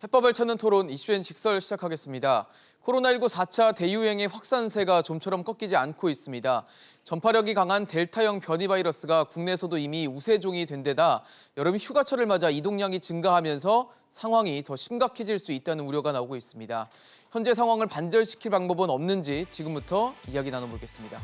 해법을 찾는 토론 이슈앤 직설 시작하겠습니다. 코로나19 4차 대유행의 확산세가 좀처럼 꺾이지 않고 있습니다. 전파력이 강한 델타형 변이 바이러스가 국내에서도 이미 우세종이 된 데다 여름 휴가철을 맞아 이동량이 증가하면서 상황이 더 심각해질 수 있다는 우려가 나오고 있습니다. 현재 상황을 반절시킬 방법은 없는지 지금부터 이야기 나눠보겠습니다.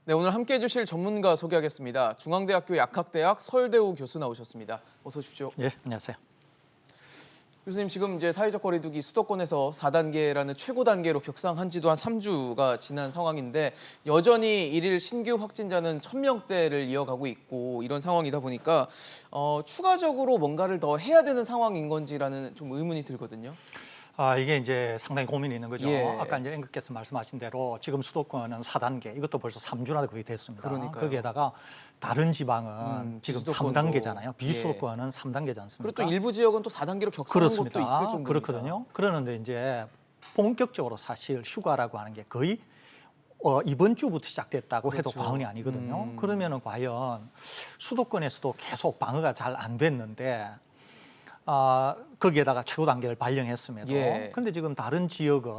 네, 오늘 함께해 주실 전문가 소개하겠습니다. 중앙대학교 약학대학 서울대우 교수 나오셨습니다. 어서 오십시오. 예, 안녕하세요. 교수님, 지금 이제 사회적 거리두기 수도권에서 4단계라는 최고 단계로 격상한 지도 한 3주가 지난 상황인데 여전히 일일 신규 확진자는 1000명대를 이어가고 있고 이런 상황이다 보니까 추가적으로 뭔가를 더 해야 되는 상황인 건지라는 좀 의문이 들거든요. 이게 이제 상당히 고민이 있는 거죠. 예. 아까 이제 앵커께서 말씀하신 대로 지금 수도권은 4단계, 이것도 벌써 3주나 거의 됐습니다. 그러니까요. 거기에다가 다른 지방은 지금 비수도권도. 3단계잖아요. 비수도권은 3단계지 않습니까? 그리고 또 일부 지역은 또 4단계로 격상한 그렇습니다. 곳도 있을 정도입니다. 그렇거든요. 그러는데 이제 본격적으로 사실 휴가라고 하는 게 거의 이번 주부터 시작됐다고 해도 그렇죠. 과언이 아니거든요. 그러면은 과연 수도권에서도 계속 방어가 잘 안 됐는데 거기에다가 최고 단계를 발령했음에도 예. 그런데 지금 다른 지역은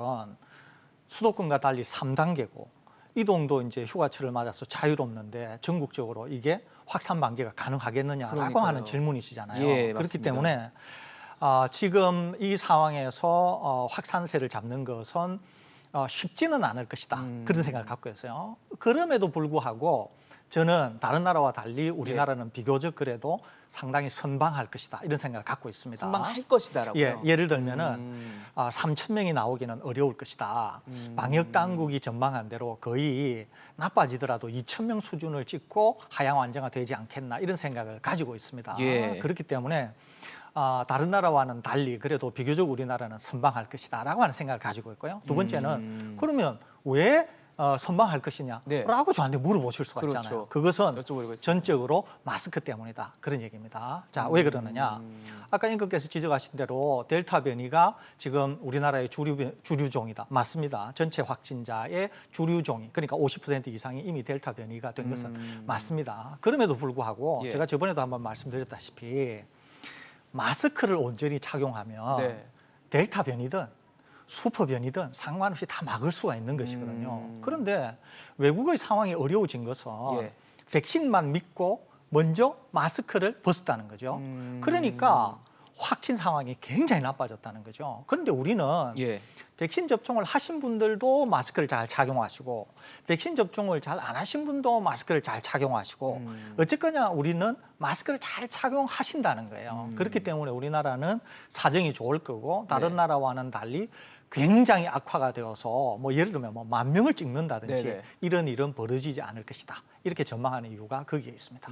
수도권과 달리 3단계고 이동도 이제 휴가철을 맞아서 자유롭는데 전국적으로 이게 확산 방지가 가능하겠느냐라고 그러니까요. 하는 질문이시잖아요. 예, 그렇기 맞습니다. 때문에 지금 이 상황에서 확산세를 잡는 것은 쉽지는 않을 것이다. 그런 생각을 갖고 있어요. 그럼에도 불구하고 저는 다른 나라와 달리 우리나라는 비교적 그래도 상당히 선방할 것이다. 이런 생각을 갖고 있습니다. 선방할 것이다라고요. 예를 들면은 3,000명이 나오기는 어려울 것이다. 방역 당국이 전망한 대로 거의 나빠지더라도 2,000명 수준을 찍고 하향 완화가 되지 않겠나 이런 생각을 가지고 있습니다. 예. 그렇기 때문에 다른 나라와는 달리 그래도 비교적 우리나라는 선방할 것이다라고 하는 생각을 가지고 있고요. 두 번째는 그러면 왜 선방할 것이냐라고 네. 저한테 물어보실 수가 그렇죠. 있잖아요. 그것은 여쭤보려고 했습니다. 전적으로 마스크 때문이다. 그런 얘기입니다. 자, 왜 그러느냐? 아까 앵커께서 지적하신 대로 델타 변이가 지금 우리나라의 주류종이다. 맞습니다. 전체 확진자의 주류종이 그러니까 50% 이상이 이미 델타 변이가 된 것은 맞습니다. 그럼에도 불구하고 예. 제가 저번에도 한번 말씀드렸다시피 마스크를 온전히 착용하면 네. 델타 변이든 슈퍼 변이든 상관없이 다 막을 수가 있는 것이거든요. 그런데 외국의 상황이 어려워진 것은 예. 백신만 믿고 먼저 마스크를 벗었다는 거죠. 그러니까 확진 상황이 굉장히 나빠졌다는 거죠. 그런데 우리는 예. 백신 접종을 하신 분들도 마스크를 잘 착용하시고 백신 접종을 잘 안 하신 분도 마스크를 잘 착용하시고 어쨌거나 우리는 마스크를 잘 착용하신다는 거예요. 그렇기 때문에 우리나라는 사정이 좋을 거고 다른 네. 나라와는 달리 굉장히 악화가 되어서 뭐 예를 들면 뭐 10,000명을 찍는다든지 네네. 이런 일은 벌어지지 않을 것이다. 이렇게 전망하는 이유가 거기에 있습니다.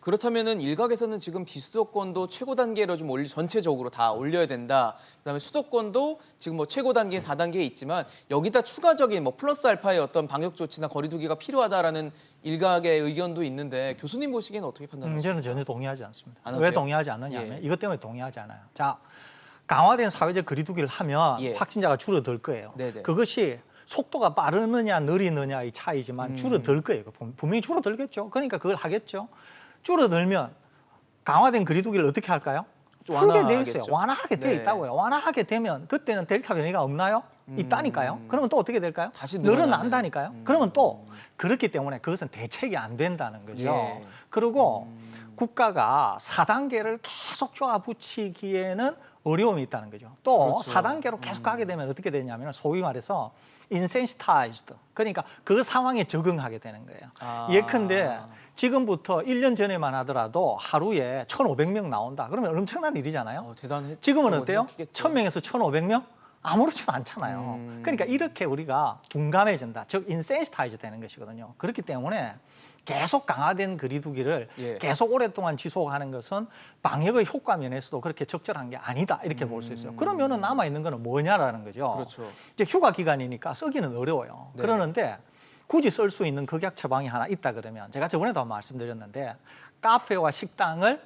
그렇다면은 일각에서는 지금 비수도권도 최고 단계로 좀 전체적으로 다 올려야 된다. 그다음에 수도권도 지금 뭐 최고 단계 4단계에 있지만 여기다 추가적인 뭐 플러스 알파의 어떤 방역 조치나 거리두기가 필요하다라는 일각의 의견도 있는데 교수님 보시기에는 어떻게 판단하세요? 저는 전혀 동의하지 않습니다. 안 왜 하세요? 동의하지 않느냐면 예. 이것 때문에 동의하지 않아요. 자, 강화된 사회적 거리두기를 하면 예. 확진자가 줄어들 거예요. 네네. 그것이 속도가 빠르느냐 느리느냐의 차이지만 줄어들 거예요. 분명히 줄어들겠죠. 그러니까 그걸 하겠죠. 줄어들면 강화된 거리두기를 어떻게 할까요? 좀 풀게 돼 완화하겠죠. 있어요. 완화하게 돼 네. 있다고요. 완화하게 되면 그때는 델타 변이가 없나요? 있다니까요. 그러면 또 어떻게 될까요? 다시 늘어나는. 늘어난다니까요. 그러면 또 그렇기 때문에 그것은 대책이 안 된다는 거죠. 예. 그리고 국가가 4단계를 계속 쪼아붙이기에는 어려움이 있다는 거죠. 또 그렇죠. 4단계로 계속 가게 되면 어떻게 되냐면 소위 말해서 insensitized, 그러니까 그 상황에 적응하게 되는 거예요. 예컨대 지금부터 1년 전에만 하더라도 하루에 1,500명 나온다. 그러면 엄청난 일이잖아요. 대단했. 지금은 어때요? 생각했겠죠. 1,000명에서 1,500명? 아무렇지도 않잖아요. 그러니까 이렇게 우리가 둔감해진다. 즉 인센시타이즈 되는 것이거든요. 그렇기 때문에 계속 강화된 거리두기를 예. 계속 오랫동안 지속하는 것은 방역의 효과 면에서도 그렇게 적절한 게 아니다 이렇게 볼 수 있어요. 그러면은 남아 있는 거는 뭐냐라는 거죠. 그렇죠. 이제 휴가 기간이니까 쓰기는 어려워요. 네. 그러는데 굳이 쓸 수 있는 극약 처방이 하나 있다 그러면 제가 저번에도 한번 말씀드렸는데 카페와 식당을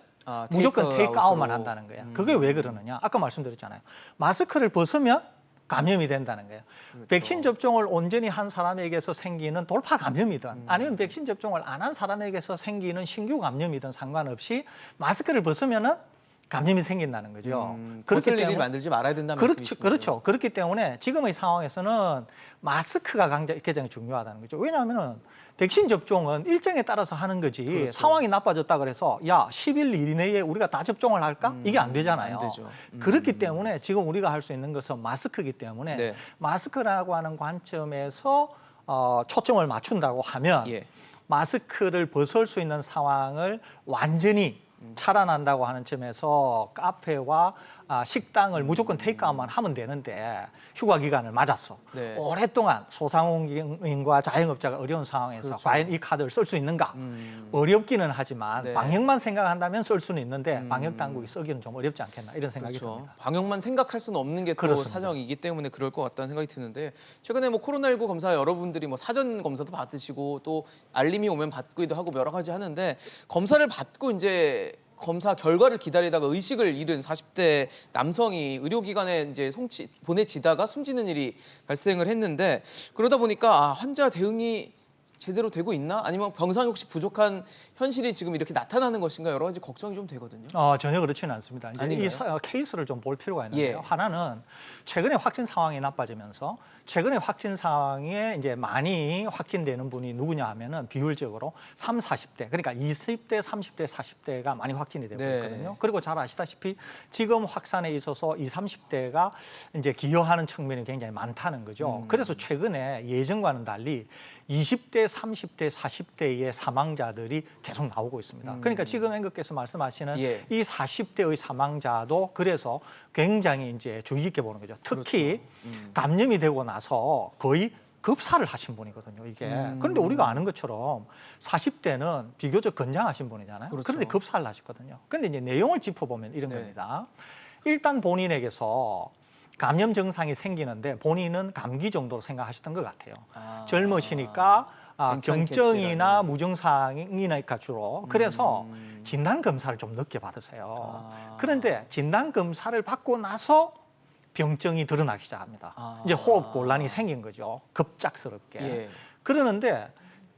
무조건 테이크아웃만 한다는 거예요. 그게 왜 그러느냐? 아까 말씀드렸잖아요. 마스크를 벗으면 감염이 된다는 거예요. 그렇죠. 백신 접종을 온전히 한 사람에게서 생기는 돌파 감염이든 아니면 백신 접종을 안 한 사람에게서 생기는 신규 감염이든 상관없이 마스크를 벗으면은 감염이 생긴다는 거죠. 그렇기 때문에 만들지 말아야 된다는 말씀이시죠. 그렇죠. 그렇기 때문에 지금의 상황에서는 마스크가 굉장히 중요하다는 거죠. 왜냐하면 백신 접종은 일정에 따라서 하는 거지 그렇죠. 상황이 나빠졌다 그래서 야 10일 이내에 우리가 다 접종을 할까? 이게 안 되잖아요. 안 되죠. 그렇기 때문에 지금 우리가 할 수 있는 것은 마스크이기 때문에 네. 마스크라고 하는 관점에서 초점을 맞춘다고 하면 예. 마스크를 벗을 수 있는 상황을 완전히 차단한다고 하는 점에서 카페와 식당을 무조건 테이크아웃만 하면 되는데 휴가 기간을 맞았어. 네. 오랫동안 소상공인과 자영업자가 어려운 상황에서 그렇죠. 과연 이 카드를 쓸 수 있는가? 어렵기는 하지만 네. 방역만 생각한다면 쓸 수는 있는데 방역 당국이 쓰기는 좀 어렵지 않겠나 이런 생각이 그렇죠. 듭니다. 방역만 생각할 수는 없는 게 또 그렇습니다. 사정이기 때문에 그럴 것 같다는 생각이 드는데 최근에 뭐 코로나19 검사 여러분들이 뭐 사전 검사도 받으시고 또 알림이 오면 받기도 하고 여러 가지 하는데 검사를 받고 이제 검사 결과를 기다리다가 의식을 잃은 40대 남성이 의료기관에 이제 보내지다가 숨지는 일이 발생을 했는데 그러다 보니까 환자 대응이 제대로 되고 있나? 아니면 병상이 혹시 부족한 현실이 지금 이렇게 나타나는 것인가? 여러 가지 걱정이 좀 되거든요. 전혀 그렇지는 않습니다. 이제 아닌가요? 이 케이스를 좀 볼 필요가 있는데요. 예. 하나는 최근에 확진 상황이 나빠지면서 최근에 확진 상황에 이제 많이 확진되는 분이 누구냐 하면은 비율적으로 3, 40대 그러니까 20대, 30대, 40대가 많이 확진이 되고 네. 있거든요. 그리고 잘 아시다시피 지금 확산에 있어서 20, 30대가 이제 기여하는 측면이 굉장히 많다는 거죠. 그래서 최근에 예전과는 달리 20대, 30대, 40대의 사망자들이 계속 나오고 있습니다. 그러니까 지금 앵커께서 말씀하시는 예. 이 40대의 사망자도 그래서 굉장히 이제 주의 깊게 보는 거죠. 특히 감염이 되고 나서 거의 급사를 하신 분이거든요, 이게. 그런데 우리가 아는 것처럼 40대는 비교적 건장하신 분이잖아요. 그렇죠. 그런데 급사를 하셨거든요. 그런데 이제 내용을 짚어보면 이런 네. 겁니다. 일단 본인에게서 감염 증상이 생기는데 본인은 감기 정도로 생각하셨던 것 같아요. 젊으시니까 경증이나 무증상이니까 주로. 그래서 진단 검사를 좀 늦게 받으세요. 그런데 진단 검사를 받고 나서 병증이 드러나기 시작합니다. 이제 호흡 곤란이 생긴 거죠. 급작스럽게. 예. 그러는데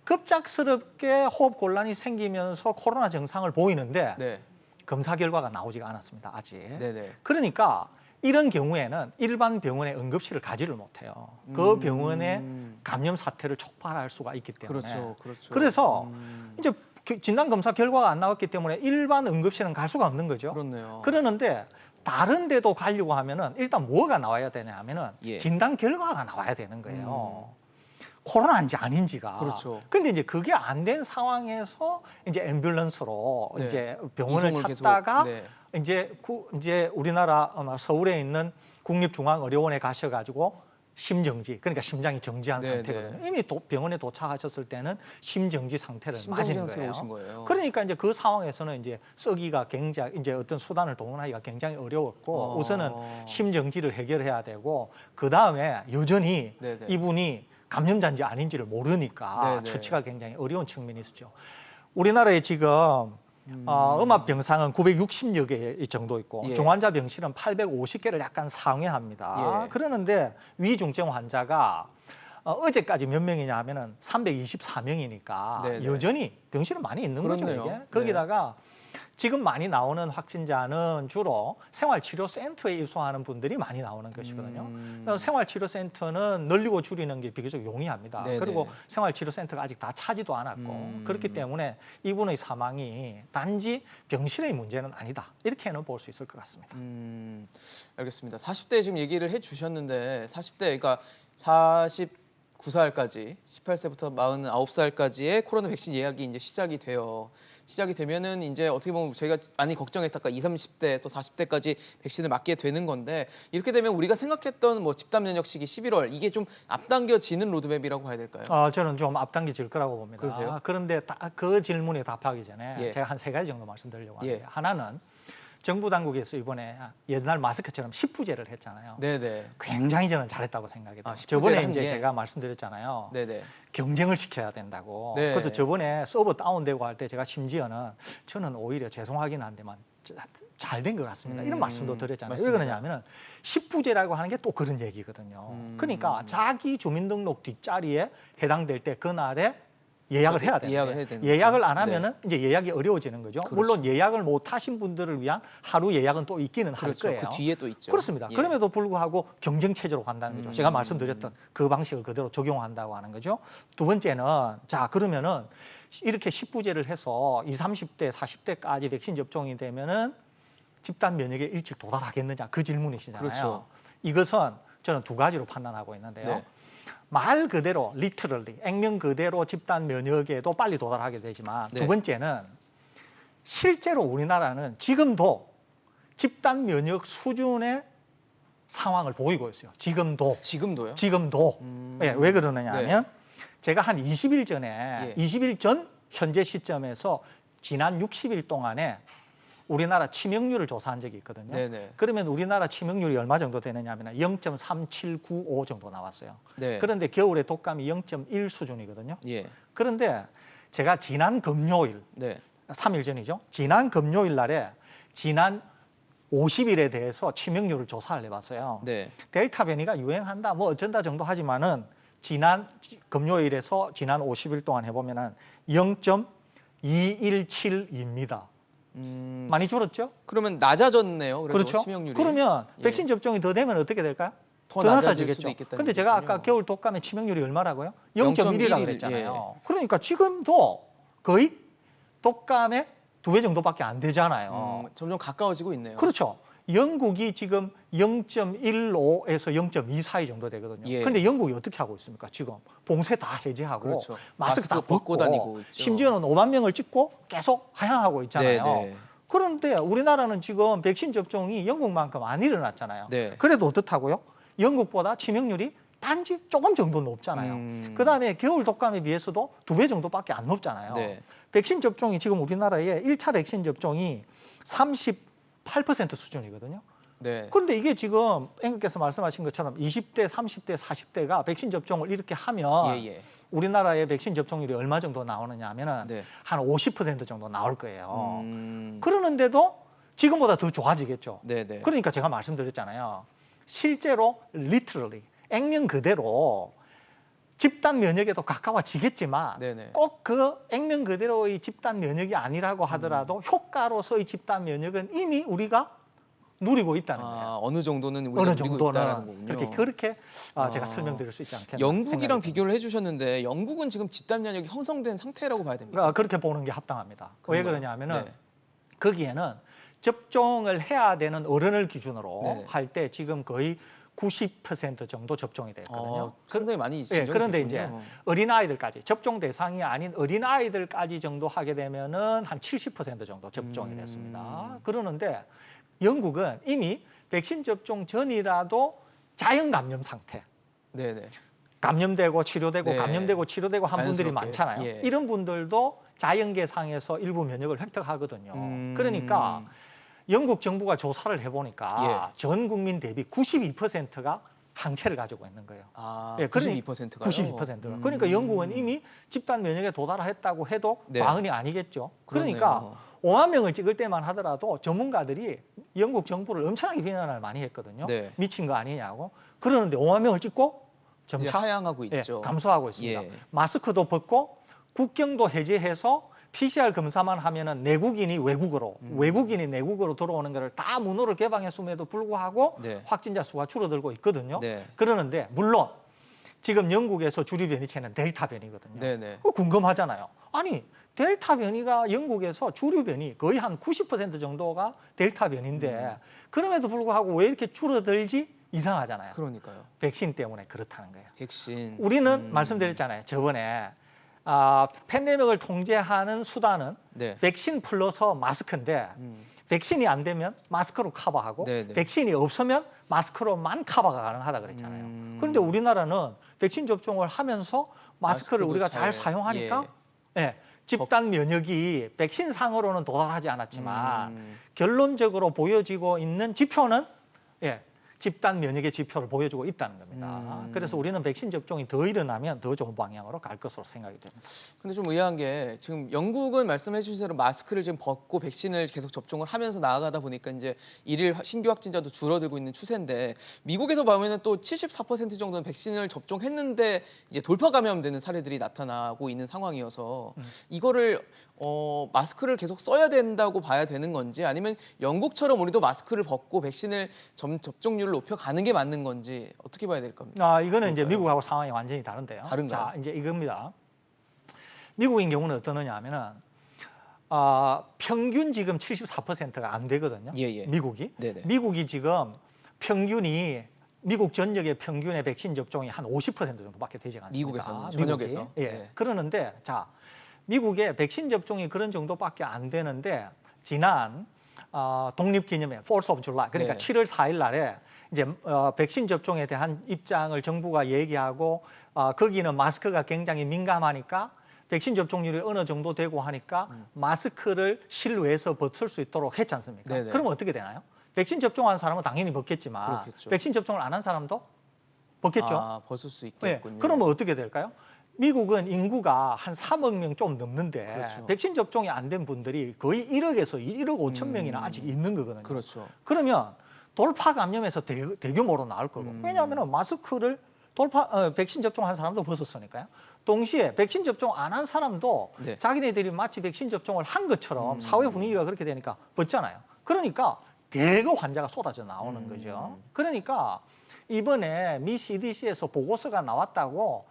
급작스럽게 호흡 곤란이 생기면서 코로나 증상을 보이는데 네. 검사 결과가 나오지가 않았습니다. 아직. 네네. 그러니까 이런 경우에는 일반 병원에 응급실을 가지를 못해요. 그 병원에 감염 사태를 촉발할 수가 있기 때문에. 그렇죠. 그렇죠. 그래서 이제 진단 검사 결과가 안 나왔기 때문에 일반 응급실은 갈 수가 없는 거죠. 그렇네요. 그러는데 다른 데도 가려고 하면은 일단 뭐가 나와야 되냐 하면은 예. 진단 결과가 나와야 되는 거예요. 코로나인지 아닌지가. 그렇죠. 근데 이제 그게 안 된 상황에서 이제 앰뷸런스로 네. 이제 병원을 이송을 찾다가 계속, 네. 이제 우리나라 서울에 있는 국립중앙의료원에 가셔가지고 심정지, 그러니까 심장이 정지한 네, 상태거든요. 이미 병원에 도착하셨을 때는 심정지 상태를 맞은 심정지 상태로 거예요. 오신 거예요. 그러니까 이제 그 상황에서는 이제 쓰기가 굉장히 이제 어떤 수단을 동원하기가 굉장히 어려웠고 우선은 심정지를 해결해야 되고 그 다음에 여전히 네네. 이분이 감염자인지 아닌지를 모르니까 네네. 처치가 굉장히 어려운 측면이 있었죠. 우리나라에 지금 음압 병상은 960여 개 정도 있고 예. 중환자 병실은 850개를 약간 상회합니다. 예. 그러는데 위중증 환자가 어제까지 몇 명이냐 하면은 324명이니까 네네. 여전히 병실은 많이 있는 그렇네요. 거죠, 이게. 거기다가 지금 많이 나오는 확진자는 주로 생활치료센터에 입소하는 분들이 많이 나오는 것이거든요. 생활치료센터는 늘리고 줄이는 게 비교적 용이합니다. 네네. 그리고 생활치료센터가 아직 다 차지도 않았고 그렇기 때문에 이분의 사망이 단지 병실의 문제는 아니다. 이렇게는 볼 수 있을 것 같습니다. 알겠습니다. 40대 지금 얘기를 해주셨는데 40대 그러니까 40 9살까지 18세부터 49살까지의 코로나 백신 예약이 이제 시작이 되면은 이제 어떻게 보면 저희가 많이 걱정했다가 20, 30대 또 40대까지 백신을 맞게 되는 건데 이렇게 되면 우리가 생각했던 뭐 집단 면역 시기 11월 이게 좀 앞당겨지는 로드맵이라고 봐야 될까요? 저는 좀 앞당겨질 거라고 봅니다. 그러세요? 그런데 그 질문에 답하기 전에 예. 제가 한 3가지 정도 말씀드리려고 하는데 예. 하나는 정부 당국에서 이번에 옛날 마스크처럼 10부제를 했잖아요. 네네. 굉장히 저는 잘했다고 생각해요. 10부제를 저번에 한 이제 게. 제가 말씀드렸잖아요. 네네. 경쟁을 시켜야 된다고. 네. 그래서 저번에 서버 다운되고 할 때 제가 심지어는 저는 오히려 죄송하긴 한데만 잘 된 것 같습니다. 이런 말씀도 드렸잖아요. 맞습니다. 왜 그러냐면은 10부제라고 하는 게 또 그런 얘기거든요. 그러니까 자기 주민등록 뒷자리에 해당될 때 그날에 예약을 해야 되는데 예약을 해야 되는 예약을 거죠. 안 하면은 이제 예약이 어려워지는 거죠. 그렇죠. 물론 예약을 못 하신 분들을 위한 하루 예약은 또 있기는 그렇죠. 할 거예요. 그 뒤에 또 있죠. 그렇습니다. 예. 그럼에도 불구하고 경쟁 체제로 간다는 거죠. 제가 말씀드렸던 그 방식을 그대로 적용한다고 하는 거죠. 두 번째는 자 그러면은 이렇게 10부제를 해서 20, 30대, 40대까지 백신 접종이 되면은 집단 면역에 일찍 도달하겠느냐 그 질문이시잖아요. 그렇죠. 이것은 저는 2가지로 판단하고 있는데요. 네. 말 그대로 literally 액면 그대로 집단 면역에도 빨리 도달하게 되지만 네. 두 번째는 실제로 우리나라는 지금도 집단 면역 수준의 상황을 보이고 있어요. 지금도요? 지금도. 예, 왜 그러느냐 하면 제가 한 20일 전에 예. 20일 전 현재 시점에서 지난 60일 동안에 우리나라 치명률을 조사한 적이 있거든요. 네네. 그러면 우리나라 치명률이 얼마 정도 되느냐 하면 0.3795 정도 나왔어요. 네. 그런데 겨울에 독감이 0.1 수준이거든요. 예. 그런데 제가 지난 금요일, 네. 3일 전이죠. 지난 금요일 날에 지난 50일에 대해서 치명률을 조사를 해봤어요. 네. 델타 변이가 유행한다, 뭐 어쩐다 정도 하지만은 지난 금요일에서 지난 50일 동안 해보면은 0.217입니다. 많이 줄었죠? 그러면 낮아졌네요. 그래도 그렇죠. 치명률이. 그러면 예. 백신 접종이 더 되면 어떻게 될까요? 더 낮아질 수도 낮아지겠죠. 있겠다는 근데 제가 아까 얘기군요. 겨울 독감의 치명률이 얼마라고요? 0.1 0.1이라고 그랬잖아요. 그러니까 지금도 거의 독감의 2배 정도밖에 안 되잖아요. 점점 가까워지고 있네요. 그렇죠. 영국이 지금 0.15에서 0.2 사이 정도 되거든요. 예. 그런데 영국이 어떻게 하고 있습니까? 지금 봉쇄 다 해제하고 그렇죠. 마스크 다 마스크 벗고 벗고 다니고 있죠. 심지어는 5만 명을 찍고 계속 하향하고 있잖아요. 네. 그런데 우리나라는 지금 백신 접종이 영국만큼 안 일어났잖아요. 네. 그래도 어떻다고요? 영국보다 치명률이 단지 조금 정도 높잖아요. 그다음에 겨울 독감에 비해서도 2배 정도밖에 안 높잖아요. 네. 백신 접종이 지금 우리나라에 1차 백신 접종이 38% 수준이거든요. 네. 그런데 이게 지금 앵커께서 말씀하신 것처럼 20대, 30대, 40대가 백신 접종을 이렇게 하면 예. 우리나라의 백신 접종률이 얼마 정도 나오느냐 하면은 네. 한 50% 정도 나올 거예요. 음. 그러는데도 지금보다 더 좋아지겠죠. 네네. 그러니까 제가 말씀드렸잖아요. 실제로 literally 액면 그대로 집단 면역에도 가까워지겠지만 네네. 꼭 그 액면 그대로의 집단 면역이 아니라고 하더라도 효과로서의 집단 면역은 이미 우리가 누리고 있다는 거예요. 어느 정도는 우리가 어느 누리고 있다라는 정도는 거군요. 그렇게 제가 설명드릴 수 있지 않겠나. 영국이랑 생각이 비교를 해주셨는데 영국은 지금 집단 면역이 형성된 상태라고 봐야 됩니다. 듭니다. 그렇게 보는 게 합당합니다. 왜 그런가요? 그러냐면은 네. 거기에는 접종을 해야 되는 어른을 기준으로 네. 할 때 지금 거의 90% 정도 접종이 됐거든요. 상당히 많이 예, 진정이 그런데 이제 됐군요. 어린 아이들까지 접종 대상이 아닌 어린 아이들까지 정도 하게 되면은 한 70% 정도 접종이 됐습니다. 그러는데 영국은 이미 백신 접종 전이라도 자연 감염 상태, 네네. 감염되고 치료되고 네. 감염되고 치료되고 한 분들이 자연스럽게. 많잖아요. 예. 이런 분들도 자연계상에서 일부 면역을 획득하거든요. 그러니까 영국 정부가 조사를 해보니까 전 국민 대비 92%가 항체를 가지고 있는 거예요. 예, 그러니 92%가요? 92%가. 그러니까 영국은 이미 집단 면역에 도달했다고 해도 네. 과언이 아니겠죠. 그러니까 5만 명을 찍을 때만 하더라도 전문가들이 영국 정부를 엄청나게 비난을 많이 했거든요. 네. 미친 거 아니냐고. 그러는데 5만 명을 찍고 이제 점차 하향하고 예, 있죠. 감소하고 있습니다. 예. 마스크도 벗고 국경도 해제해서 PCR 검사만 하면은 내국인이 외국으로, 외국인이 내국으로 들어오는 것을 다 문호를 개방했음에도 불구하고 네. 확진자 수가 줄어들고 있거든요. 네. 그러는데 물론 지금 영국에서 주류 변이체는 델타 변이거든요. 네네. 궁금하잖아요. 아니 델타 변이가 영국에서 주류 변이 거의 한 90% 정도가 델타 변인데 그럼에도 불구하고 왜 이렇게 줄어들지? 이상하잖아요. 그러니까요. 백신 때문에 그렇다는 거예요. 백신. 우리는 말씀드렸잖아요. 저번에 팬데믹을 통제하는 수단은 네. 백신 플러스 마스크인데 백신이 안 되면 마스크로 커버하고 네네. 백신이 없으면 마스크로만 커버가 가능하다 그랬잖아요. 그런데 우리나라는 백신 접종을 하면서 마스크를 마스크도 우리가 잘 잘, 사용하니까 집단 면역이 백신 상으로는 도달하지 않았지만 결론적으로 보여지고 있는 지표는 집단 면역의 지표를 보여주고 있다는 겁니다. 그래서 우리는 백신 접종이 더 일어나면 더 좋은 방향으로 갈 것으로 생각이 됩니다. 근데 좀 의아한 게 지금 영국은 말씀해 주신 대로 마스크를 지금 벗고 백신을 계속 접종을 하면서 나아가다 보니까 이제 일일 신규 확진자도 줄어들고 있는 추세인데 미국에서 보면은 또 74% 정도는 백신을 접종했는데 이제 돌파 감염되는 사례들이 나타나고 있는 상황이어서 이거를 마스크를 계속 써야 된다고 봐야 되는 건지 아니면 영국처럼 우리도 마스크를 벗고 백신을 접종률을 높여가는 게 맞는 건지 어떻게 봐야 될 겁니까? 이거는 이제 그럴까요? 미국하고 상황이 완전히 다른데요. 다른가요? 자, 이제 이겁니다. 미국인 경우는 어떠느냐 하면은 평균 지금 74%가 안 되거든요. 예. 미국이. 네네. 미국이 지금 평균이 미국 전역의 평균의 백신 접종이 한 50% 정도밖에 되지 않습니다. 미국에서는 전역에서. 예. 네. 그러는데 자, 미국의 백신 접종이 그런 정도밖에 안 되는데 지난 독립기념일 4th of July 그러니까 네. 7월 4일 날에 이제 백신 접종에 대한 입장을 정부가 얘기하고 거기는 마스크가 굉장히 민감하니까 백신 접종률이 어느 정도 되고 하니까 마스크를 실외에서 벗을 수 있도록 했지 않습니까? 네네. 그러면 어떻게 되나요? 백신 접종한 사람은 당연히 벗겠지만 그렇겠죠. 백신 접종을 안 한 사람도 벗겠죠. 벗을 수 네. 있겠군요. 그러면 어떻게 될까요? 미국은 인구가 한 3억 명 좀 넘는데 그렇죠. 백신 접종이 안 된 분들이 거의 1억에서 1억 5천 명이나 아직 있는 거거든요. 그렇죠. 그러면 돌파 감염에서 대규모로 나올 거고 왜냐하면 마스크를 백신 접종한 사람도 벗었으니까요. 동시에 백신 접종 안 한 사람도 네. 자기네들이 마치 백신 접종을 한 것처럼 사회 분위기가 그렇게 되니까 벗잖아요. 그러니까 대거 환자가 쏟아져 나오는 거죠. 그러니까 이번에 미 CDC에서 보고서가 나왔다고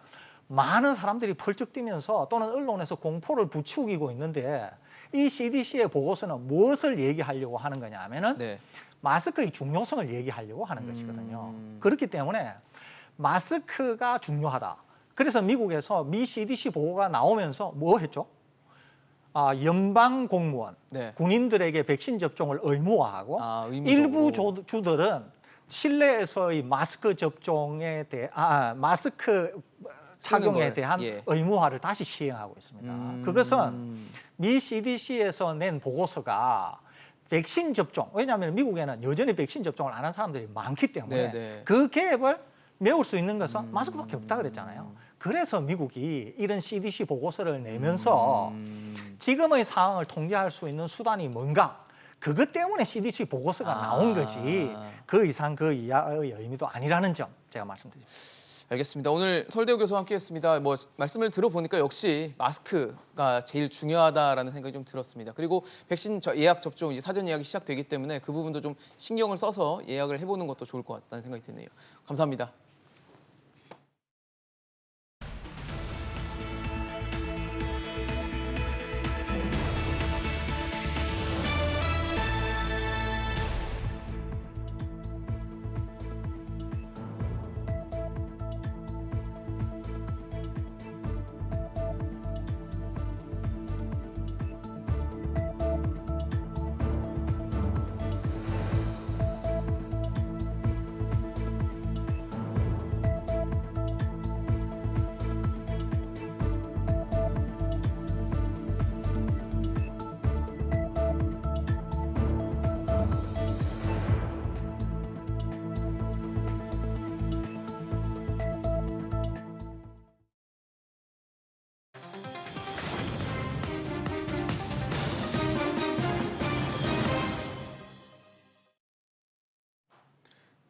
많은 사람들이 펄쩍 뛰면서 또는 언론에서 공포를 부추기고 있는데 이 CDC의 보고서는 무엇을 얘기하려고 하는 거냐 하면은 네. 마스크의 중요성을 얘기하려고 하는 것이거든요. 그렇기 때문에 마스크가 중요하다. 그래서 미국에서 미 CDC 보고가 나오면서 뭐 했죠? 연방 공무원, 네. 군인들에게 백신 접종을 의무화하고 의무적으로. 일부 주들은 실내에서의 마스크 접종에 대해 마스크 착용에 걸, 대한 예. 의무화를 다시 시행하고 있습니다. 그것은 미 CDC에서 낸 보고서가 백신 접종, 왜냐하면 미국에는 여전히 백신 접종을 안 한 사람들이 많기 때문에 네네. 그 갭을 메울 수 있는 것은 마스크밖에 없다 그랬잖아요. 그래서 미국이 이런 CDC 보고서를 내면서 지금의 상황을 통제할 수 있는 수단이 뭔가 그것 때문에 CDC 보고서가 나온 거지 그 이상 그 이하의 의미도 아니라는 점 제가 말씀드립니다. 알겠습니다. 오늘 설대우 교수와 함께했습니다. 말씀을 들어보니까 역시 마스크가 제일 중요하다라는 생각이 좀 들었습니다. 그리고 백신 예약 접종 이제 사전 예약이 시작되기 때문에 그 부분도 좀 신경을 써서 예약을 해보는 것도 좋을 것 같다는 생각이 드네요. 감사합니다.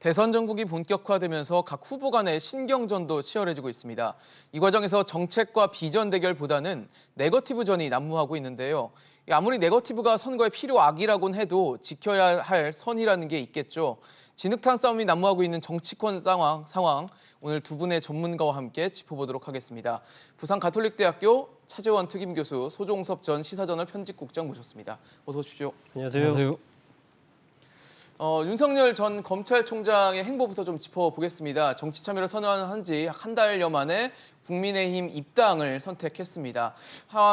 대선 전국이 본격화되면서 각 후보 간의 신경전도 치열해지고 있습니다. 이 과정에서 정책과 비전 대결보다는 네거티브전이 난무하고 있는데요. 아무리 네거티브가 선거의 필요악이라고는 해도 지켜야 할 선이라는 게 있겠죠. 진흙탕 싸움이 난무하고 있는 정치권 상황 오늘 두 분의 전문가와 함께 짚어보도록 하겠습니다. 부산가톨릭대학교 차재원 특임교수, 소종섭 전 시사저널 편집국장 모셨습니다. 어서 오십시오. 안녕하세요. 윤석열 전 검찰총장의 행보부터 좀 짚어보겠습니다. 정치 참여를 선언한 지 한 달여 만에 국민의힘 입당을 선택했습니다.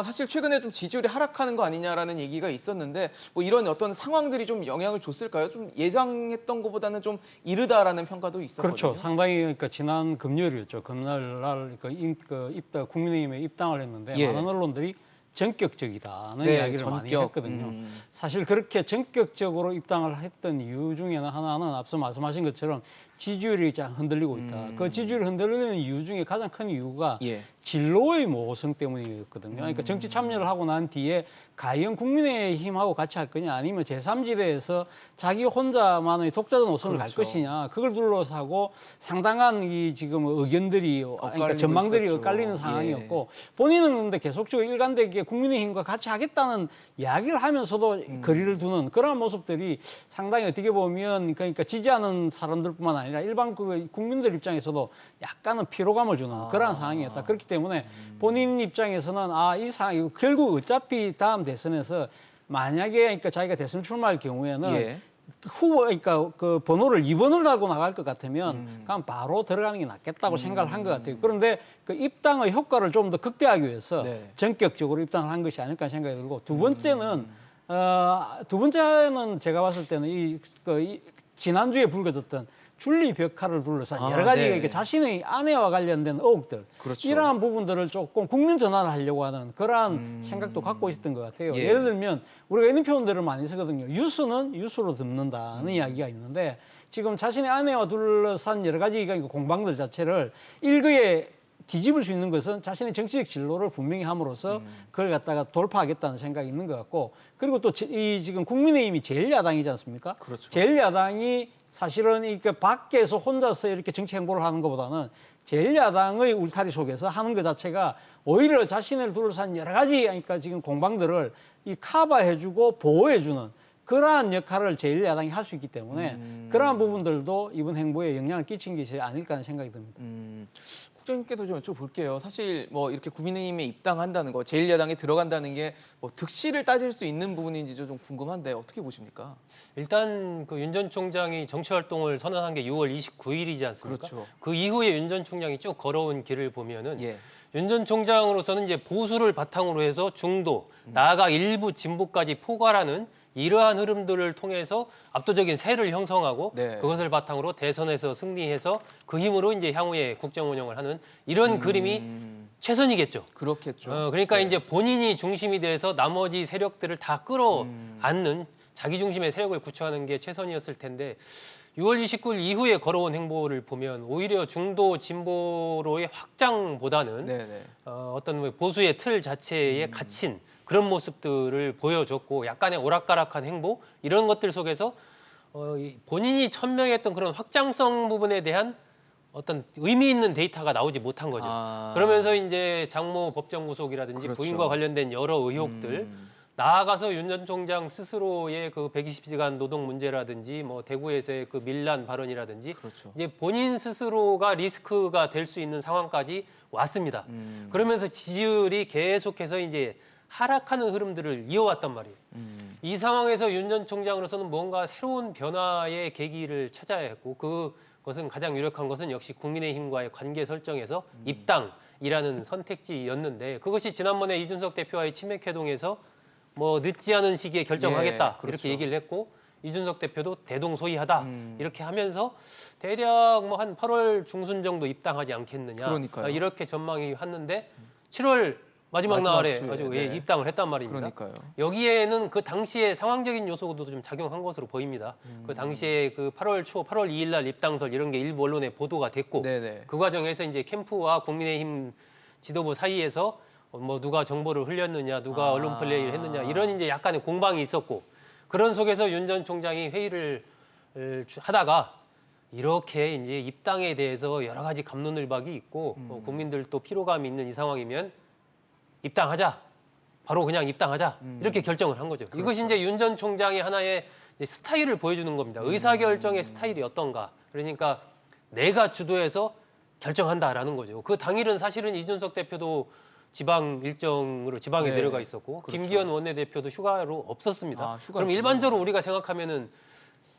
사실 최근에 좀 지지율이 하락하는 거 아니냐라는 얘기가 있었는데 뭐 이런 어떤 상황들이 좀 영향을 줬을까요? 좀 예상했던 것보다는 좀 이르다라는 평가도 있었거든요. 그렇죠. 상당히 그러니까 지난 금요일이었죠. 금요일 날 입당 국민의힘에 입당을 했는데 예. 많은 언론들이 전격적이다는 네, 이야기를 많이 했거든요. 사실 그렇게 전격적으로 입당을 했던 이유 중에는 하나는 앞서 말씀하신 것처럼 지지율이 흔들리고 있다. 그 지지율이 흔들리는 이유 중에 가장 큰 이유가 예. 진로의 모호성 때문이었거든요. 그러니까 정치 참여를 하고 난 뒤에 과연 국민의힘하고 같이 할 거냐 아니면 제3지대에서 자기 혼자만의 독자적 노선을 그렇죠. 갈 것이냐 그걸 둘러싸고 상당한 이 지금 의견들이 그러니까 엇갈리고 전망들이 있었죠. 엇갈리는 상황이었고 본인은 근데 계속적으로 일관되게 국민의힘과 같이 하겠다는 이야기를 하면서도 거리를 두는 그런 모습들이 상당히 어떻게 보면 그러니까 지지하는 사람들뿐만 아니라 일반 그 국민들 입장에서도 약간은 피로감을 주는 그런 상황이었다. 그렇기 때문에 본인 입장에서는 이 상황이 결국 어차피 다음 대선에서 만약에 그러니까 자기가 대선 출마할 경우에는 예. 후보 그러니까 그 번호를 2번을 달고 나갈 것 같으면 그냥 바로 들어가는 게 낫겠다고 생각을 한 것 같아요. 그런데 그 입당의 효과를 좀 더 극대화하기 위해서 네. 전격적으로 입당을 한 것이 아닐까 생각이 들고 두 번째는 제가 봤을 때는 지난주에 불거졌던 줄리 벽화를 둘러싼 여러 가지 네. 이렇게 자신의 아내와 관련된 의혹들 그렇죠. 이러한 부분들을 조금 국민 전환을 하려고 하는 그러한 생각도 갖고 있었던 것 같아요. 예. 예를 들면 우리가 이런 표현들을 많이 쓰거든요. 유수는 유수로 듣는다는 이야기가 있는데 지금 자신의 아내와 둘러싼 여러 가지 공방들 자체를 일거에 뒤집을 수 있는 것은 자신의 정치적 진로를 분명히 함으로써 그걸 갖다가 돌파하겠다는 생각이 있는 것 같고 그리고 또 이 지금 국민의힘이 제1야당이지 않습니까? 그렇죠. 제1야당이 사실은 이렇게 밖에서 혼자서 이렇게 정치 행보를 하는 것보다는 제1야당의 울타리 속에서 하는 것 자체가 오히려 자신을 둘러싼 여러 가지 그러니까 지금 공방들을 이 커버해주고 보호해주는 그러한 역할을 제1야당이 할 수 있기 때문에 그러한 부분들도 이번 행보에 영향을 끼친 것이 아닐까 하는 생각이 듭니다. 국장님께도 좀 여쭤볼게요. 사실 뭐 이렇게 국민의힘에 입당한다는 거, 제1야당에 들어간다는 게 뭐 득실을 따질 수 있는 부분인지도 좀 궁금한데 어떻게 보십니까? 일단 그 윤 전 총장이 정치 활동을 선언한 게 6월 29일이지 않습니까? 그렇죠. 그 이후에 윤 전 총장이 쭉 걸어온 길을 보면은 예. 윤 전 총장으로서는 이제 보수를 바탕으로 해서 중도, 나아가 일부 진보까지 포괄하는 이러한 흐름들을 통해서 압도적인 세를 형성하고 네. 그것을 바탕으로 대선에서 승리해서 그 힘으로 이제 향후에 국정 운영을 하는 이런 그림이 최선이겠죠. 그렇겠죠. 그러니까 네. 이제 본인이 중심이 돼서 나머지 세력들을 다 끌어안는 자기 중심의 세력을 구축하는 게 최선이었을 텐데 6월 29일 이후에 걸어온 행보를 보면 오히려 중도 진보로의 확장보다는 네네. 어떤 보수의 틀 자체에 갇힌 그런 모습들을 보여줬고 약간의 오락가락한 행보 이런 것들 속에서 본인이 천명했던 그런 확장성 부분에 대한 어떤 의미 있는 데이터가 나오지 못한 거죠. 그러면서 이제 장모 법정 구속이라든지 그렇죠. 부인과 관련된 여러 의혹들 나아가서 윤 전 총장 스스로의 그 120시간 노동 문제라든지 뭐 대구에서의 그 밀란 발언이라든지 그렇죠. 이제 본인 스스로가 리스크가 될 수 있는 상황까지 왔습니다. 그러면서 지지율이 계속해서 이제 하락하는 흐름들을 이어왔단 말이에요. 이 상황에서 윤 전 총장으로서는 뭔가 새로운 변화의 계기를 찾아야 했고 그것은 가장 유력한 것은 역시 국민의힘과의 관계 설정에서 입당이라는 선택지였는데 그것이 지난번에 이준석 대표와의 치맥회동에서 뭐 늦지 않은 시기에 결정하겠다 예, 그렇죠. 이렇게 얘기를 했고 이준석 대표도 대동소이하다 이렇게 하면서 대략 뭐 한 8월 중순 정도 입당하지 않겠느냐 그러니까요. 이렇게 전망이 왔는데 7월 마지막 날에 주에, 아주 네. 입당을 했단 말입니다. 그러니까요. 여기에는 그 당시에 상황적인 요소도 좀 작용한 것으로 보입니다. 그 당시에 그 8월 2일 날 입당설 이런 게 일부 언론에 보도가 됐고 네네. 그 과정에서 이제 캠프와 국민의힘 지도부 사이에서 뭐 누가 정보를 흘렸느냐, 누가 언론 플레이를 했느냐 이런 이제 약간의 공방이 있었고 그런 속에서 윤 전 총장이 회의를 하다가 이렇게 이제 입당에 대해서 여러 가지 갑론을박이 있고 국민들도 피로감이 있는 이 상황이면 입당하자. 바로 그냥 입당하자. 이렇게 결정을 한 거죠. 이것이 이제 윤 전 총장의 하나의 이제 스타일을 보여주는 겁니다. 의사결정의 스타일이 어떤가. 그러니까 내가 주도해서 결정한다라는 거죠. 그 당일은 사실은 이준석 대표도 지방 일정으로 지방에 네. 내려가 있었고 그렇죠. 김기현 원내대표도 휴가로 없었습니다. 휴가를 그럼 일반적으로 우리가 생각하면은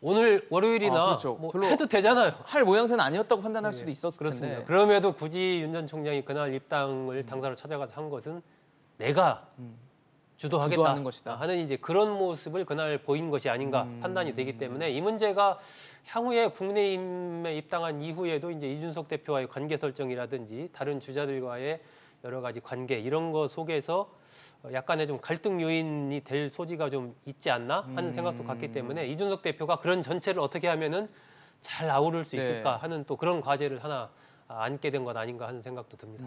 오늘 월요일이나 그렇죠. 뭐 별로 해도 되잖아요. 할 모양새는 아니었다고 판단할 수도 있었을 그렇습니다. 텐데. 그럼에도 굳이 윤 전 총장이 그날 입당을 당사로 찾아가서 한 것은 내가 주도하겠다 주도하는 것이다. 하는 이제 그런 모습을 그날 보인 것이 아닌가 판단이 되기 때문에 이 문제가 향후에 국민의힘에 입당한 이후에도 이제 이준석 대표와의 관계 설정이라든지 다른 주자들과의 여러 가지 관계 이런 거 속에서 약간의 좀 갈등 요인이 될 소지가 좀 있지 않나 하는 생각도 갖기 때문에 이준석 대표가 그런 전체를 어떻게 하면은 잘 아우를 수 네. 있을까 하는 또 그런 과제를 하나 안게 된 것 아닌가 하는 생각도 듭니다.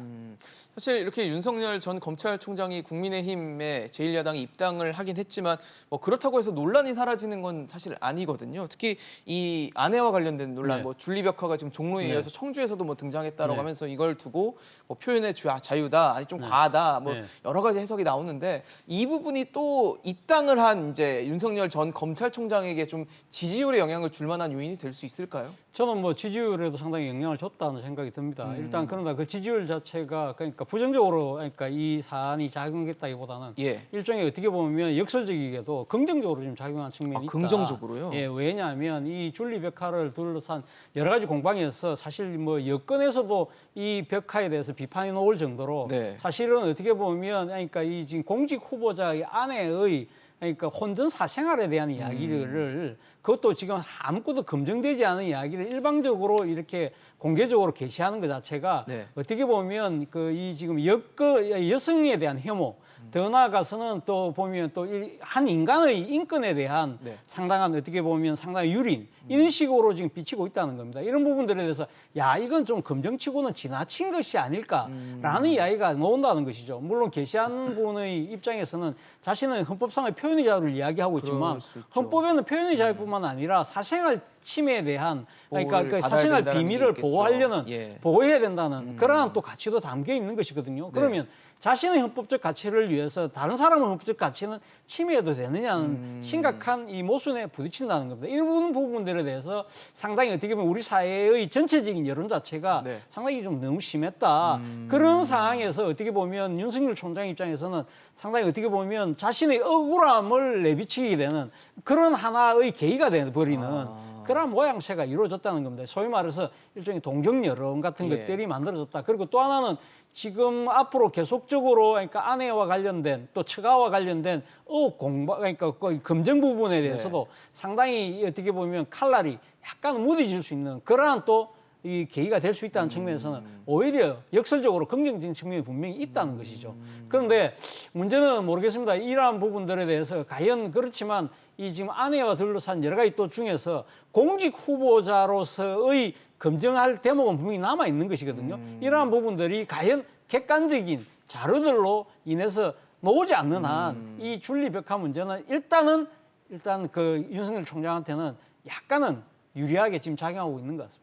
사실 이렇게 윤석열 전 검찰총장이 국민의힘에 제1야당에 입당을 하긴 했지만 뭐 그렇다고 해서 논란이 사라지는 건 사실 아니거든요. 특히 이 아내와 관련된 논란, 네. 뭐 준리벽화가 지금 종로에 네. 이어서 청주에서도 뭐 등장했다라고 네. 하면서 이걸 두고 뭐 표현의 자유다, 아니 좀 과하다, 뭐 네. 여러 가지 해석이 나오는데 이 부분이 또 입당을 한 이제 윤석열 전 검찰총장에게 좀 지지율에 영향을 줄 만한 요인이 될 수 있을까요? 저는 뭐 지지율에도 상당히 영향을 줬다는 생각이 듭니다. 일단 그러나 그 지지율 자체가 그러니까 부정적으로 그러니까 이 사안이 작용했다기보다는 예. 일종의 어떻게 보면 역설적이게도 긍정적으로 좀 작용한 측면이 있다. 긍정적으로요? 예, 왜냐하면 이 준리벽화를 둘러싼 여러 가지 공방에서 사실 뭐 여권에서도 이 벽화에 대해서 비판이 나올 정도로 네. 사실은 어떻게 보면 그러니까 이 지금 공직 후보자의 아내의 그러니까 혼전 사생활에 대한 이야기를 그것도 지금 아무것도 검증되지 않은 이야기를 일방적으로 이렇게 공개적으로 게시하는 것 자체가 네. 어떻게 보면 그 이 지금 여성에 대한 혐오 더 나아가서는 또 보면 또 한 인간의 인권에 대한 네. 상당한 어떻게 보면 상당히 유린 이런 식으로 지금 비치고 있다는 겁니다. 이런 부분들에 대해서 야 이건 좀 검증치고는 지나친 것이 아닐까라는 이야기가 나온다는 것이죠. 물론 게시하는 분의 입장에서는 자신은 헌법상의 표현의 자유를 이야기하고 있지만 그럴 수 있죠. 헌법에는 표현의 자유뿐만 아니라 사생활 침해에 대한 그러니까 보호를 그 받아야 사생활 된다는 게 비밀을 있겠죠. 보호하려는 예. 보호해야 된다는 그러한 또 가치도 담겨 있는 것이거든요. 그러면 자신의 헌법적 가치를 위해서 다른 사람의 헌법적 가치는 침해해도 되느냐는 심각한 이 모순에 부딪힌다는 겁니다. 이런 부분들에 대해서 상당히 어떻게 보면 우리 사회의 전체적인 여론 자체가 네. 상당히 좀 너무 심했다. 그런 상황에서 어떻게 보면 윤석열 총장 입장에서는 상당히 어떻게 보면 자신의 억울함을 내비치게 되는 그런 하나의 계기가 되어버리는 그런 모양새가 이루어졌다는 겁니다. 소위 말해서 일종의 동정 여론 같은 예. 것들이 만들어졌다. 그리고 또 하나는 지금 앞으로 계속적으로 그러니까 아내와 관련된 또 처가와 관련된 그러니까 그 검증 부분에 대해서도 상당히 어떻게 보면 칼날이 약간 무뎌질 수 있는 그러한 또 이 계기가 될 수 있다는 측면에서는 오히려 역설적으로 긍정적인 측면이 분명히 있다는 것이죠. 그런데 문제는 모르겠습니다. 이러한 부분들에 대해서 과연 그렇지만 이 지금 아내와 둘러싼 여러 가지 또 중에서 공직 후보자로서의 검증할 대목은 분명히 남아 있는 것이거든요. 이러한 부분들이 과연 객관적인 자료들로 인해서 나오지 않는 한 이 준리벽화 문제는 일단 그 윤석열 총장한테는 약간은 유리하게 지금 작용하고 있는 것 같습니다.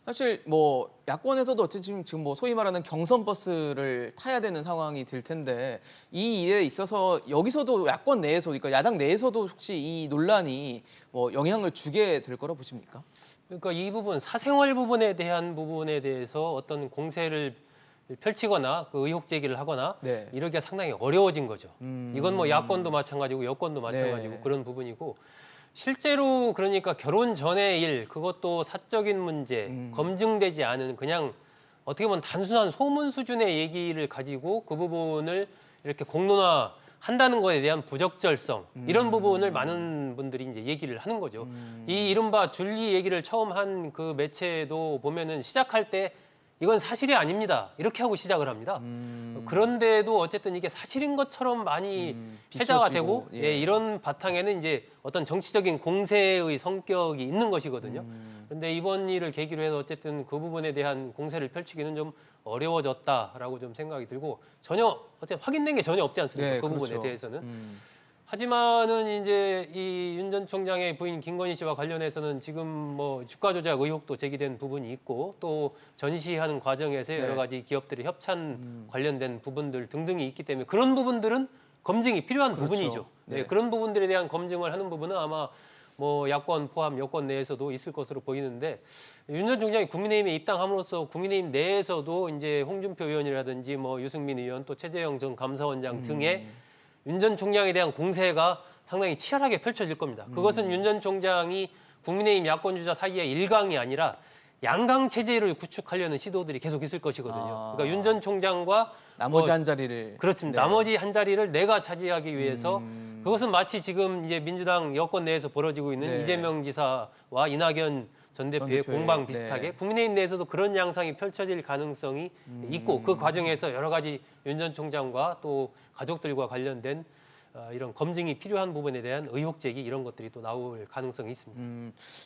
사실 뭐 야권에서도 어쨌든 지금 뭐 소위 말하는 경선 버스를 타야 되는 상황이 될 텐데 이 일에 있어서 여기서도 야권 내에서 그러니까 야당 내에서도 혹시 이 논란이 뭐 영향을 주게 될 거라 보십니까? 그러니까 이 부분 사생활 부분에 대한 부분에 대해서 어떤 공세를 펼치거나 그 의혹 제기를 하거나 네. 이러기가 상당히 어려워진 거죠. 이건 뭐 야권도 마찬가지고 여권도 마찬가지고 네. 그런 부분이고 실제로 그러니까 결혼 전의 일 그것도 사적인 문제 검증되지 않은 그냥 어떻게 보면 단순한 소문 수준의 얘기를 가지고 그 부분을 이렇게 공론화 한다는 것에 대한 부적절성 이런 부분을 많은 분들이 이제 얘기를 하는 거죠. 이 이른바 줄리 얘기를 처음 한 그 매체도 보면은 시작할 때 이건 사실이 아닙니다. 이렇게 하고 시작을 합니다. 그런데도 어쨌든 이게 사실인 것처럼 많이 회자가 되고 비춰지고, 예, 이런 바탕에는 이제 어떤 정치적인 공세의 성격이 있는 것이거든요. 그런데 이번 일을 계기로 해서 어쨌든 그 부분에 대한 공세를 펼치기는 좀 어려워졌다라고 좀 생각이 들고 전혀 어쨌든 확인된 게 전혀 없지 않습니까? 네, 그 부분에 그렇죠. 대해서는. 하지만은 이제 이 윤 전 총장의 부인 김건희 씨와 관련해서는 지금 뭐 주가 조작 의혹도 제기된 부분이 있고 또 전시하는 과정에서 네. 여러 가지 기업들의 협찬 관련된 부분들 등등이 있기 때문에 그런 부분들은 검증이 필요한 그렇죠. 부분이죠. 네, 네. 그런 부분들에 대한 검증을 하는 부분은 아마 뭐 야권 포함 여권 내에서도 있을 것으로 보이는데 윤 전 총장이 국민의힘에 입당함으로써 국민의힘 내에서도 이제 홍준표 의원이라든지 뭐 유승민 의원 또 최재형 전 감사원장 등의 윤 전 총장에 대한 공세가 상당히 치열하게 펼쳐질 겁니다. 그것은 윤 전 총장이 국민의힘 야권주자 사이의 일강이 아니라 양강 체제를 구축하려는 시도들이 계속 있을 것이거든요. 그러니까 윤 전 총장과 나머지 한 자리를 그렇습니다. 네. 나머지 한 자리를 내가 차지하기 위해서 그것은 마치 지금 이제 민주당 여권 내에서 벌어지고 있는 네. 이재명 지사와 이낙연 전 대표의 대표의, 공방 비슷하게 네. 국민의힘 내에서도 그런 양상이 펼쳐질 가능성이 있고 그 과정에서 여러 가지 윤 전 총장과 또 가족들과 관련된 이런 검증이 필요한 부분에 대한 의혹 제기 이런 것들이 또 나올 가능성이 있습니다.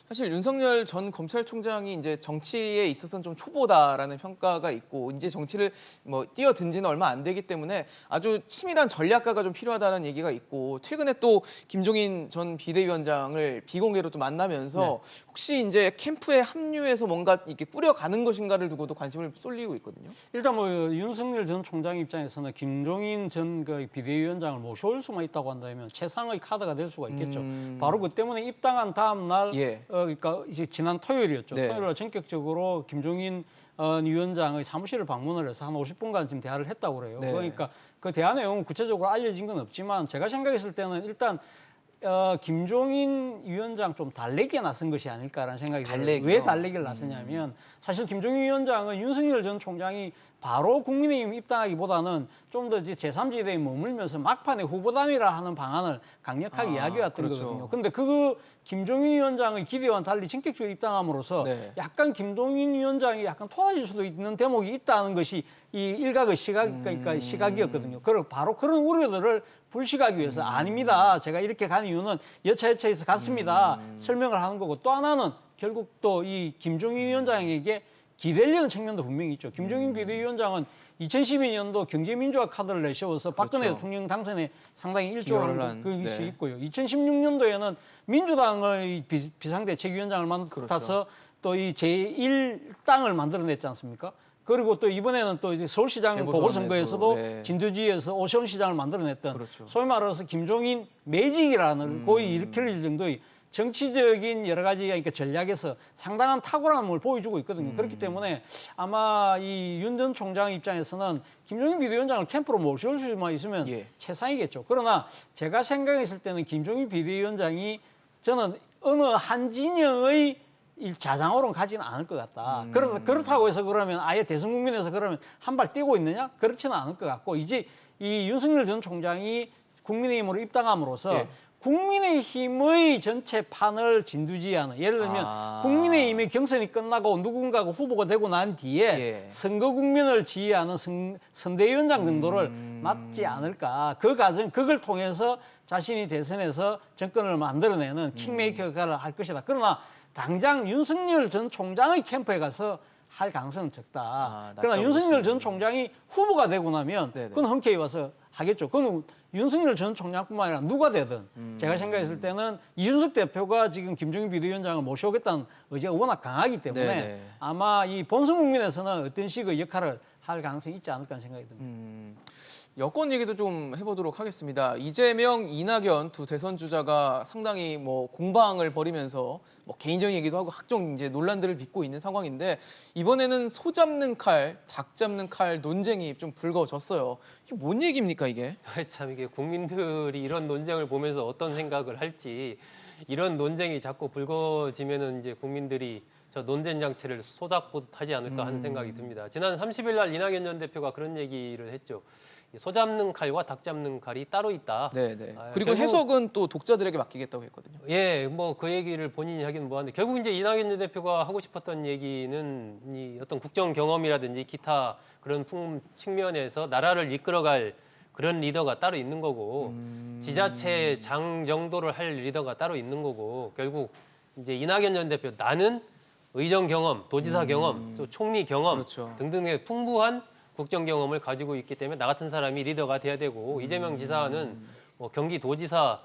사실 윤석열 전 검찰총장이 이제 정치에 있어서는 좀 초보다라는 평가가 있고 이제 정치를 뭐 뛰어든 지는 얼마 안 되기 때문에 아주 치밀한 전략가가 좀 필요하다는 얘기가 있고 최근에 또 김종인 전 비대위원장을 비공개로 또 만나면서 혹시 이제 캠프에 합류해서 뭔가 이렇게 꾸려가는 것인가를 두고도 관심을 쏠리고 있거든요. 일단 뭐 윤석열 전 총장 입장에서는 김종인 전 그 비대위원장을 모셔올 수만 있다고 한다면 최상의 카드가 될 수가 있겠죠. 바로 그 때문에 입당한 다음 날, 예. 그러니까 이제 지난 토요일이었죠. 네. 토요일 날 전격적으로 김종인 위원장의 사무실을 방문을 해서 한 50분간 지금 대화를 했다고 그래요. 네. 그러니까 그 대화 내용은 구체적으로 알려진 건 없지만 제가 생각했을 때는 일단 김종인 위원장 좀 달래기에 나선 것이 아닐까라는 생각이 들어요. 달래기요? 왜 달래기를 나섰냐면 사실 김종인 위원장은 윤석열 전 총장이 바로 국민의힘 입당하기보다는 좀 더 제3지대에 머물면서 막판에 후보단이라 하는 방안을 강력하게 이야기해왔던 그렇죠. 거거든요. 근데 그 김종인 위원장의 기대와는 달리 전격적으로 입당함으로써 네. 약간 김종인 위원장이 약간 토라질 수도 있는 대목이 있다는 것이 이 일각의 그러니까 시각이었거든요. 그리고 바로 그런 우려들을 불식하기 위해서 아닙니다. 제가 이렇게 간 이유는 여차여차해서 갔습니다. 설명을 하는 거고 또 하나는 결국 또 이 김종인 위원장에게 기대려는 측면도 분명히 있죠. 김종인 비대위원장은 2012년도 경제민주화 카드를 내세워서 박근혜 그렇죠. 대통령 당선에 상당히 기여를 일조를 한, 한 그것이 네. 있고요. 2016년도에는 민주당의 비상대책위원장을 맡아서 그렇죠. 또 이 제1당을 만들어냈지 않습니까? 그리고 또 이번에는 또 이제 서울시장 보궐선거에서도 네. 진두지에서 오세훈 시장을 만들어냈던 그렇죠. 소위 말해서 김종인 매직이라는 고의 일으킬 정도의 정치적인 여러 가지 그러니까 전략에서 상당한 탁월함을 보여주고 있거든요. 그렇기 때문에 아마 이 윤 전 총장 입장에서는 김종인 비대위원장을 캠프로 모실 수만 있으면 예. 최상이겠죠. 그러나 제가 생각했을 때는 김종인 비대위원장이 저는 어느 한 진영의 자장으로는 가지는 않을 것 같다. 그렇다고 해서 그러면 아예 대선 국민에서 그러면 한 발 뛰고 있느냐? 그렇지는 않을 것 같고 이제 이 윤석열 전 총장이 국민의힘으로 입당함으로써 예. 국민의힘의 전체 판을 진두지휘하는 예를 들면 국민의힘의 경선이 끝나고 누군가가 후보가 되고 난 뒤에 예. 선거 국면을 지휘하는 선대위원장 정도를 맡지 않을까. 그 과정 그걸 통해서 자신이 대선에서 정권을 만들어내는 킹메이커 역할을 할 것이다. 그러나 당장 윤석열 전 총장의 캠프에 가서 할 가능성은 적다. 그러나 낮다고 윤석열 전 보시는군요. 총장이 후보가 되고 나면 네네. 그건 흔쾌히 와서 하겠죠. 그건 윤석열 전 총장뿐만 아니라 누가 되든 제가 생각했을 때는 이준석 대표가 지금 김종인 비대위원장을 모셔오겠다는 의지가 워낙 강하기 때문에 네네. 아마 이 본선 국민에서는 어떤 식의 역할을 할 가능성이 있지 않을까 하는 생각이 듭니다. 여권 얘기도 좀 해보도록 하겠습니다. 이재명, 이낙연 두 대선 주자가 상당히 뭐 공방을 벌이면서 뭐 개인적인 얘기도 하고 각종 이제 논란들을 빚고 있는 상황인데 이번에는 소 잡는 칼, 닭 잡는 칼 논쟁이 좀 불거졌어요. 이게 뭔 얘기입니까 이게? 참 이게 국민들이 이런 논쟁을 보면서 어떤 생각을 할지 이런 논쟁이 자꾸 불거지면은 이제 국민들이 저 논쟁 장치를 소잡보듯 하지 않을까 하는 생각이 듭니다. 지난 30일 날 이낙연 전 대표가 그런 얘기를 했죠. 소 잡는 칼과 닭 잡는 칼이 따로 있다. 네네. 아, 그리고 결국- 해석은 또 독자들에게 맡기겠다고 했거든요. 예, 뭐 그 얘기를 본인이 하긴 뭐한데 결국 이제 이낙연 전 대표가 하고 싶었던 얘기는 이 어떤 국정 경험이라든지 기타 그런 측면에서 나라를 이끌어갈 그런 리더가 따로 있는 거고 지자체 장 정도를 할 리더가 따로 있는 거고 결국 이제 이낙연 전 대표 나는 의정 경험, 도지사 경험, 또 총리 경험 그렇죠. 등등의 풍부한 국정 경험을 가지고 있기 때문에 나 같은 사람이 리더가 돼야 되고 이재명 지사는 뭐 경기도지사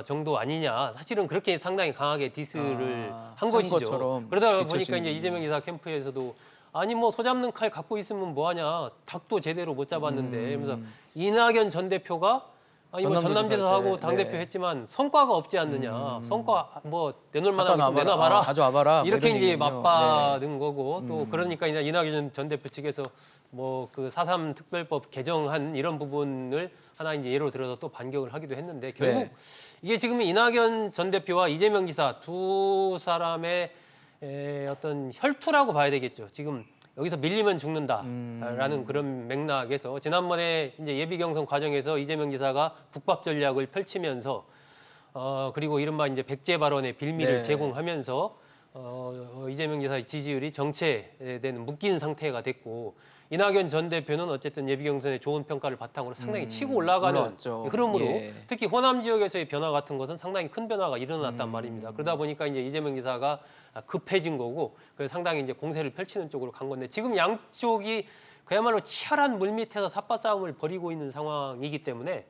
정도 아니냐 사실은 그렇게 상당히 강하게 디스를 한 한 것이죠. 것처럼 그러다 보니까 비춰지는. 이제 이재명 지사 캠프에서도 아니 뭐 소 잡는 칼 갖고 있으면 뭐하냐 닭도 제대로 못 잡았는데 그러면서 이낙연 전 대표가 아니 뭐 전남지사하고 당 대표 했지만 성과가 없지 않느냐. 성과 뭐 내놓을 만한 거 내놔봐라. 가져와봐라. 이렇게 뭐 이제 이런 얘기군요. 맞받은 거고 또 그러니까 이제 이낙연 전 대표 측에서 뭐 그 4.3 특별법 개정한 이런 부분을 하나 이제 예로 들어서 또 반격을 하기도 했는데 결국 네. 이게 지금 이낙연 전 대표와 이재명 지사 두 사람의 어떤 혈투라고 봐야 되겠죠. 지금 여기서 밀리면 죽는다라는 그런 맥락에서 지난번에 이제 예비 경선 과정에서 이재명 지사가 국밥 전략을 펼치면서 그리고 이른바 이제 백제 발언의 빌미를 네. 제공하면서 이재명 지사의 지지율이 정체된 묶인 상태가 됐고 이낙연 전 대표는 어쨌든 예비 경선의 좋은 평가를 바탕으로 상당히 치고 올라가는 올라왔죠. 흐름으로 예. 특히 호남 지역에서의 변화 같은 것은 상당히 큰 변화가 일어났단 말입니다. 그러다 보니까 이제 이재명 지사가 급해진 거고 그래서 상당히 이제 공세를 펼치는 쪽으로 간 건데 지금 양쪽이 그야말로 치열한 물밑에서 삿바 싸움을 벌이고 있는 상황이기 때문에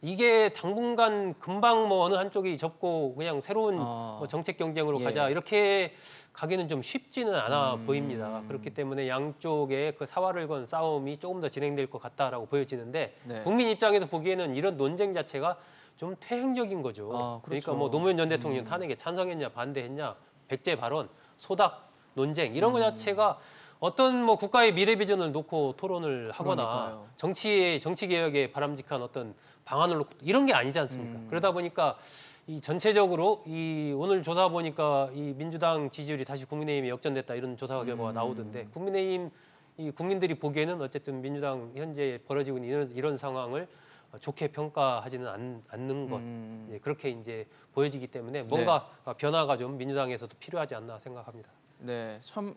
이게 당분간 금방 뭐 어느 한쪽이 접고 그냥 새로운 뭐 정책 경쟁으로 예. 가자 이렇게 가기는 좀 쉽지는 않아 보입니다. 그렇기 때문에 양쪽의 그 사활을 건 싸움이 조금 더 진행될 것 같다라고 보여지는데 네. 국민 입장에서 보기에는 이런 논쟁 자체가 좀 퇴행적인 거죠. 그렇죠. 그러니까 뭐 노무현 전 대통령 탄핵에 찬성했냐 반대했냐 백제 발언 소닥 논쟁 이런 것 자체가 어떤 뭐 국가의 미래 비전을 놓고 토론을 하거나 그러니까요. 정치 개혁에 바람직한 어떤 방안을 놓고 이런 게 아니지 않습니까? 그러다 보니까 이 전체적으로 이 오늘 조사 보니까 이 민주당 지지율이 다시 국민의힘에 역전됐다 이런 조사 결과가 나오던데 국민의힘 이 국민들이 보기에는 어쨌든 민주당 현재 벌어지고 있는 이런 상황을 좋게 평가하지는 않는 것 예, 그렇게 이제 보여지기 때문에 뭔가 변화가 좀 민주당에서도 필요하지 않나 생각합니다. 네, 참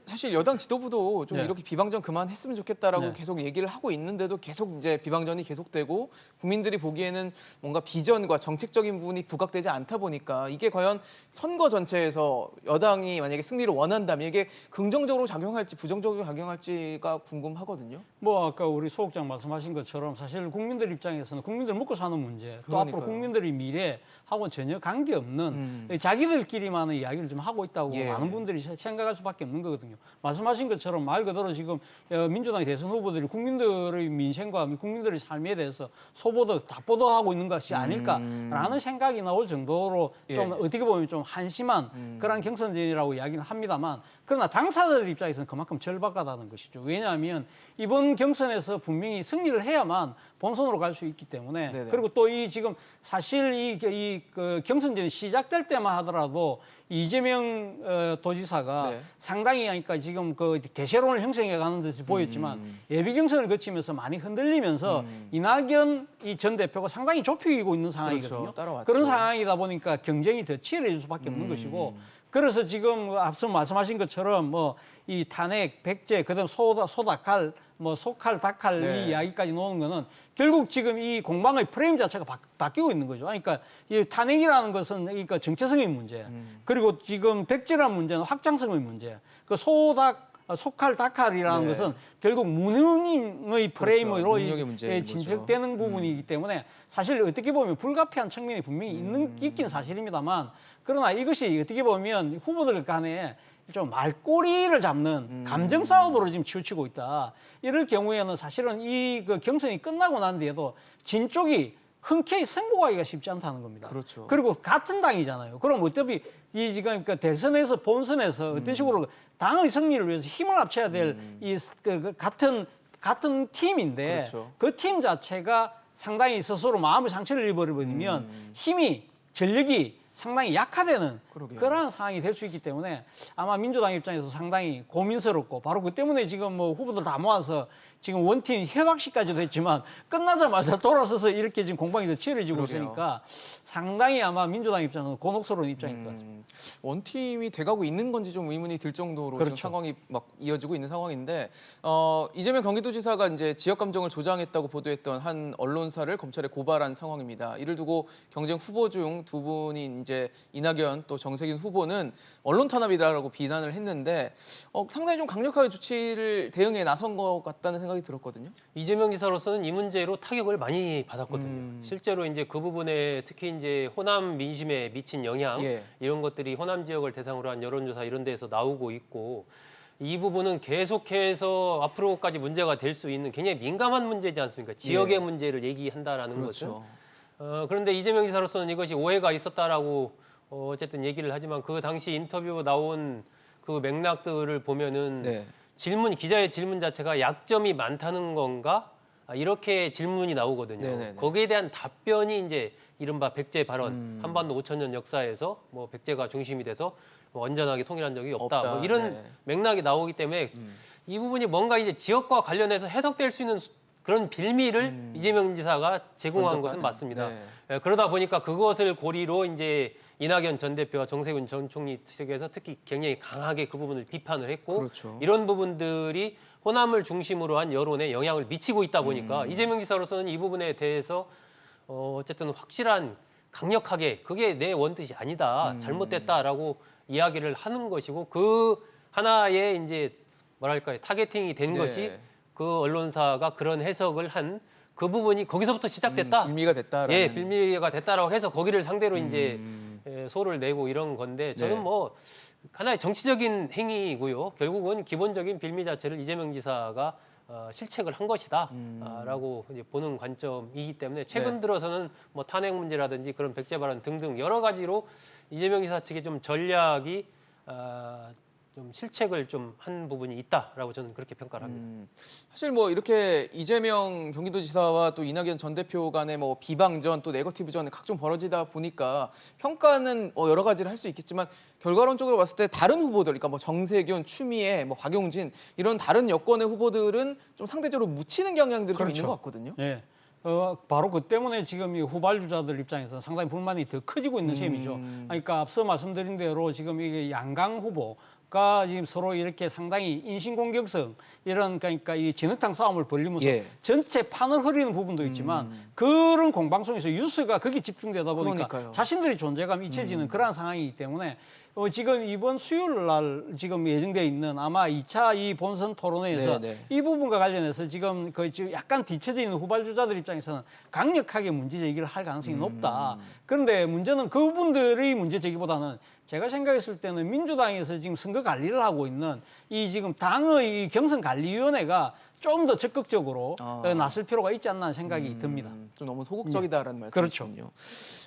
사실 여당 지도부도 좀 네. 이렇게 비방전 그만했으면 좋겠다라고 네. 계속 얘기를 하고 있는데도 계속 이제 비방전이 계속되고 국민들이 보기에는 뭔가 비전과 정책적인 부분이 부각되지 않다 보니까 이게 과연 선거 전체에서 여당이 만약에 승리를 원한다면 이게 긍정적으로 작용할지 부정적으로 작용할지가 궁금하거든요. 뭐 아까 우리 소국장 말씀하신 것처럼 사실 국민들 입장에서는 국민들 먹고 사는 문제 또 그러니까요. 앞으로 국민들의 미래하고는 전혀 관계없는 자기들끼리만의 이야기를 좀 하고 있다고 예. 많은 분들이 생각할 수밖에 없는 거거든요. 말씀하신 것처럼 말 그대로 지금 민주당 대선 후보들이 국민들의 민생과 국민들의 삶에 대해서 소보도 답보도하고 있는 것이 아닐까라는 생각이 나올 정도로 좀 예. 어떻게 보면 좀 한심한 그런 경선전이라고 이야기는 합니다만 그러나 당사자들 입장에서는 그만큼 절박하다는 것이죠. 왜냐하면 이번 경선에서 분명히 승리를 해야만 본선으로 갈 수 있기 때문에 네네. 그리고 또 이 지금 사실 그 경선전이 시작될 때만 하더라도 이재명 도지사가 네. 상당히 그러니까 지금 그 대세론을 형성해 가는 듯이 보였지만 예비 경선을 거치면서 많이 흔들리면서 이낙연 이 전 대표가 상당히 좁히고 있는 상황이거든요. 그렇죠. 따라왔죠. 그런 상황이다 보니까 경쟁이 더 치열해질 수밖에 없는 것이고 그래서 지금 앞서 말씀하신 것처럼 뭐 이 탄핵, 백제, 그다음 소닥칼, 뭐 소칼, 닭칼 네. 이 이야기까지 놓는 거는 결국 지금 이 공방의 프레임 자체가 바뀌고 있는 거죠. 그러니까 이 탄핵이라는 것은 그러니까 정체성의 문제, 그리고 지금 백제라는 문제는 확장성의 문제, 그 소칼, 닭칼이라는 네. 것은 결국 무능의 프레임으로 그렇죠. 능력의 문제인 거죠. 진척되는 부분이기 때문에 사실 어떻게 보면 불가피한 측면이 분명히 있긴 사실입니다만 그러나 이것이 어떻게 보면 후보들 간에 좀 말꼬리를 잡는 감정 싸움으로 지금 치우치고 있다. 이럴 경우에는 사실은 이 그 경선이 끝나고 난 뒤에도 진 쪽이 흔쾌히 승복하기가 쉽지 않다는 겁니다. 그렇죠. 그리고 같은 당이잖아요. 그럼 어차피 이 지금 그러니까 대선에서 본선에서 어떤 식으로 당의 승리를 위해서 힘을 합쳐야 될 이 같은 팀인데 그렇죠. 그 팀 자체가 상당히 스스로 마음의 상처를 입어버리면 힘이 전력이 상당히 약화되는 그러게요. 그러한 상황이 될 수 있기 때문에 아마 민주당 입장에서 상당히 고민스럽고 바로 그 때문에 지금 뭐 후보들 다 모아서 지금 원팀 협약식까지도 했지만 끝나자마자 돌아서서 이렇게 지금 공방이 더 치열해지고 그러게요. 있으니까 상당히 아마 민주당 입장에서는 곤혹스러운 입장일 것 같습니다. 원팀이 돼가고 있는 건지 좀 의문이 들 정도로 그렇죠. 지금 상황이 막 이어지고 있는 상황인데 이재명 경기도지사가 이제 지역 감정을 조장했다고 보도했던 한 언론사를 검찰에 고발한 상황입니다. 이를 두고 경쟁 후보 중 두 분이 이제 이낙연 또 정세균 후보는 언론 탄압이다라고 비난을 했는데 상당히 좀 강력하게 조치를 대응에 나선 것 같다는 생각이 들었거든요. 이재명 지사로서는 이 문제로 타격을 많이 받았거든요. 실제로 이제 그 부분에 특히 이제 호남 민심에 미친 영향 예. 이런 것들이 호남 지역을 대상으로 한 여론조사 이런 데에서 나오고 있고 이 부분은 계속해서 앞으로까지 문제가 될 수 있는 굉장히 민감한 문제지 않습니까? 지역의 예. 문제를 얘기한다라는 것은. 그렇죠. 그런데 이재명 지사로서는 이것이 오해가 있었다라고 어쨌든 얘기를 하지만 그 당시 인터뷰 나온 그 맥락들을 보면은 네. 기자의 질문 자체가 약점이 많다는 건가? 이렇게 질문이 나오거든요. 네네네. 거기에 대한 답변이 이제 이른바 백제 발언, 한반도 5,000년 역사에서 뭐 백제가 중심이 돼서 뭐 온전하게 통일한 적이 없다. 없다. 뭐 이런 네. 맥락이 나오기 때문에 이 부분이 뭔가 이제 지역과 관련해서 해석될 수 있는 그런 빌미를 이재명 지사가 제공한 것은 던졌다는. 맞습니다. 네. 그러다 보니까 그것을 고리로 이제 이낙연 전 대표와 정세균 전 총리 측에서 특히 굉장히 강하게 그 부분을 비판을 했고 그렇죠. 이런 부분들이 호남을 중심으로 한 여론에 영향을 미치고 있다 보니까 이재명 지사로서는 이 부분에 대해서 어쨌든 확실한 강력하게 그게 내 원뜻이 아니다 잘못됐다라고 이야기를 하는 것이고 그 하나의 이제 뭐랄까요 타겟팅이 된 네. 것이 그 언론사가 그런 해석을 한 그 부분이 거기서부터 시작됐다. 빌미가 됐다라는. 예, 빌미가 됐다라고 해서 거기를 상대로 이제 소를 내고 이런 건데 저는 네. 뭐 하나의 정치적인 행위이고요. 결국은 기본적인 빌미 자체를 이재명 지사가 실책을 한 것이다라고 이제 보는 관점이기 때문에 최근 네. 들어서는 뭐 탄핵 문제라든지 그런 백제 발언 등등 여러 가지로 이재명 지사 측의 좀 전략이 좀 실책을 좀 한 부분이 있다라고 저는 그렇게 평가를 합니다. 사실 뭐 이렇게 이재명 경기도지사와 또 이낙연 전 대표 간의 뭐 비방전 또 네거티브전 각종 벌어지다 보니까 평가는 여러 가지를 할 수 있겠지만 결과론적으로 봤을 때 다른 후보들, 그러니까 뭐 정세균, 추미애, 뭐 박용진 이런 다른 여권의 후보들은 좀 상대적으로 묻히는 경향들이 좀 있는 그렇죠. 것 같거든요. 예. 바로 그 때문에 지금 이 후발주자들 입장에서 상당히 불만이 더 커지고 있는 셈이죠. 그러니까 앞서 말씀드린 대로 지금 이게 양강 후보가 지금 서로 이렇게 상당히 인신공격성 이런 그러니까 이 진흙탕 싸움을 벌리면서 예. 전체 판을 흐리는 부분도 있지만 그런 공방송에서 뉴스가 거기 집중되다 보니까 그러니까요. 자신들의 존재감이 잊혀지는 그러한 상황이기 때문에 지금 이번 수요일 날 지금 예정돼 있는 아마 2차 이 본선 토론회에서 네, 네. 이 부분과 관련해서 지금 지금 약간 뒤쳐져 있는 후발주자들 입장에서는 강력하게 문제 제기를 할 가능성이 높다. 그런데 문제는 그분들의 문제 제기보다는 제가 생각했을 때는 민주당에서 지금 선거 관리를 하고 있는 이 지금 당의 경선관리위원회가 좀 더 적극적으로 나설 필요가 있지 않나 하는 생각이 듭니다. 좀 너무 소극적이다라는 그렇죠. 말씀이군요.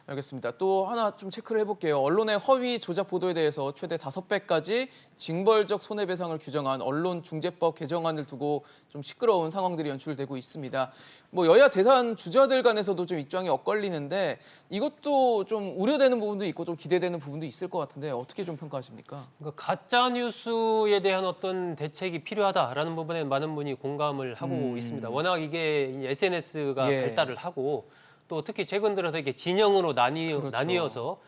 알겠습니다. 또 하나 좀 체크를 해볼게요. 언론의 허위 조작 보도에 대해서 최대 5배까지 징벌적 손해배상을 규정한 언론중재법 개정안을 두고 좀 시끄러운 상황들이 연출되고 있습니다. 뭐 여야 대선 주자들 간에서도 좀 입장이 엇갈리는데 이것도 좀 우려되는 부분도 있고 좀 기대되는 부분도 있을 것 같은데 어떻게 좀 평가하십니까? 그러니까 가짜 뉴스에 대한 어떤 대책이 필요하다라는 부분에 많은 분이 공감을 하고 있습니다. 워낙 이게 SNS가 예. 발달을 하고 또 특히 최근 들어서 이게 진영으로 그렇죠. 나뉘어서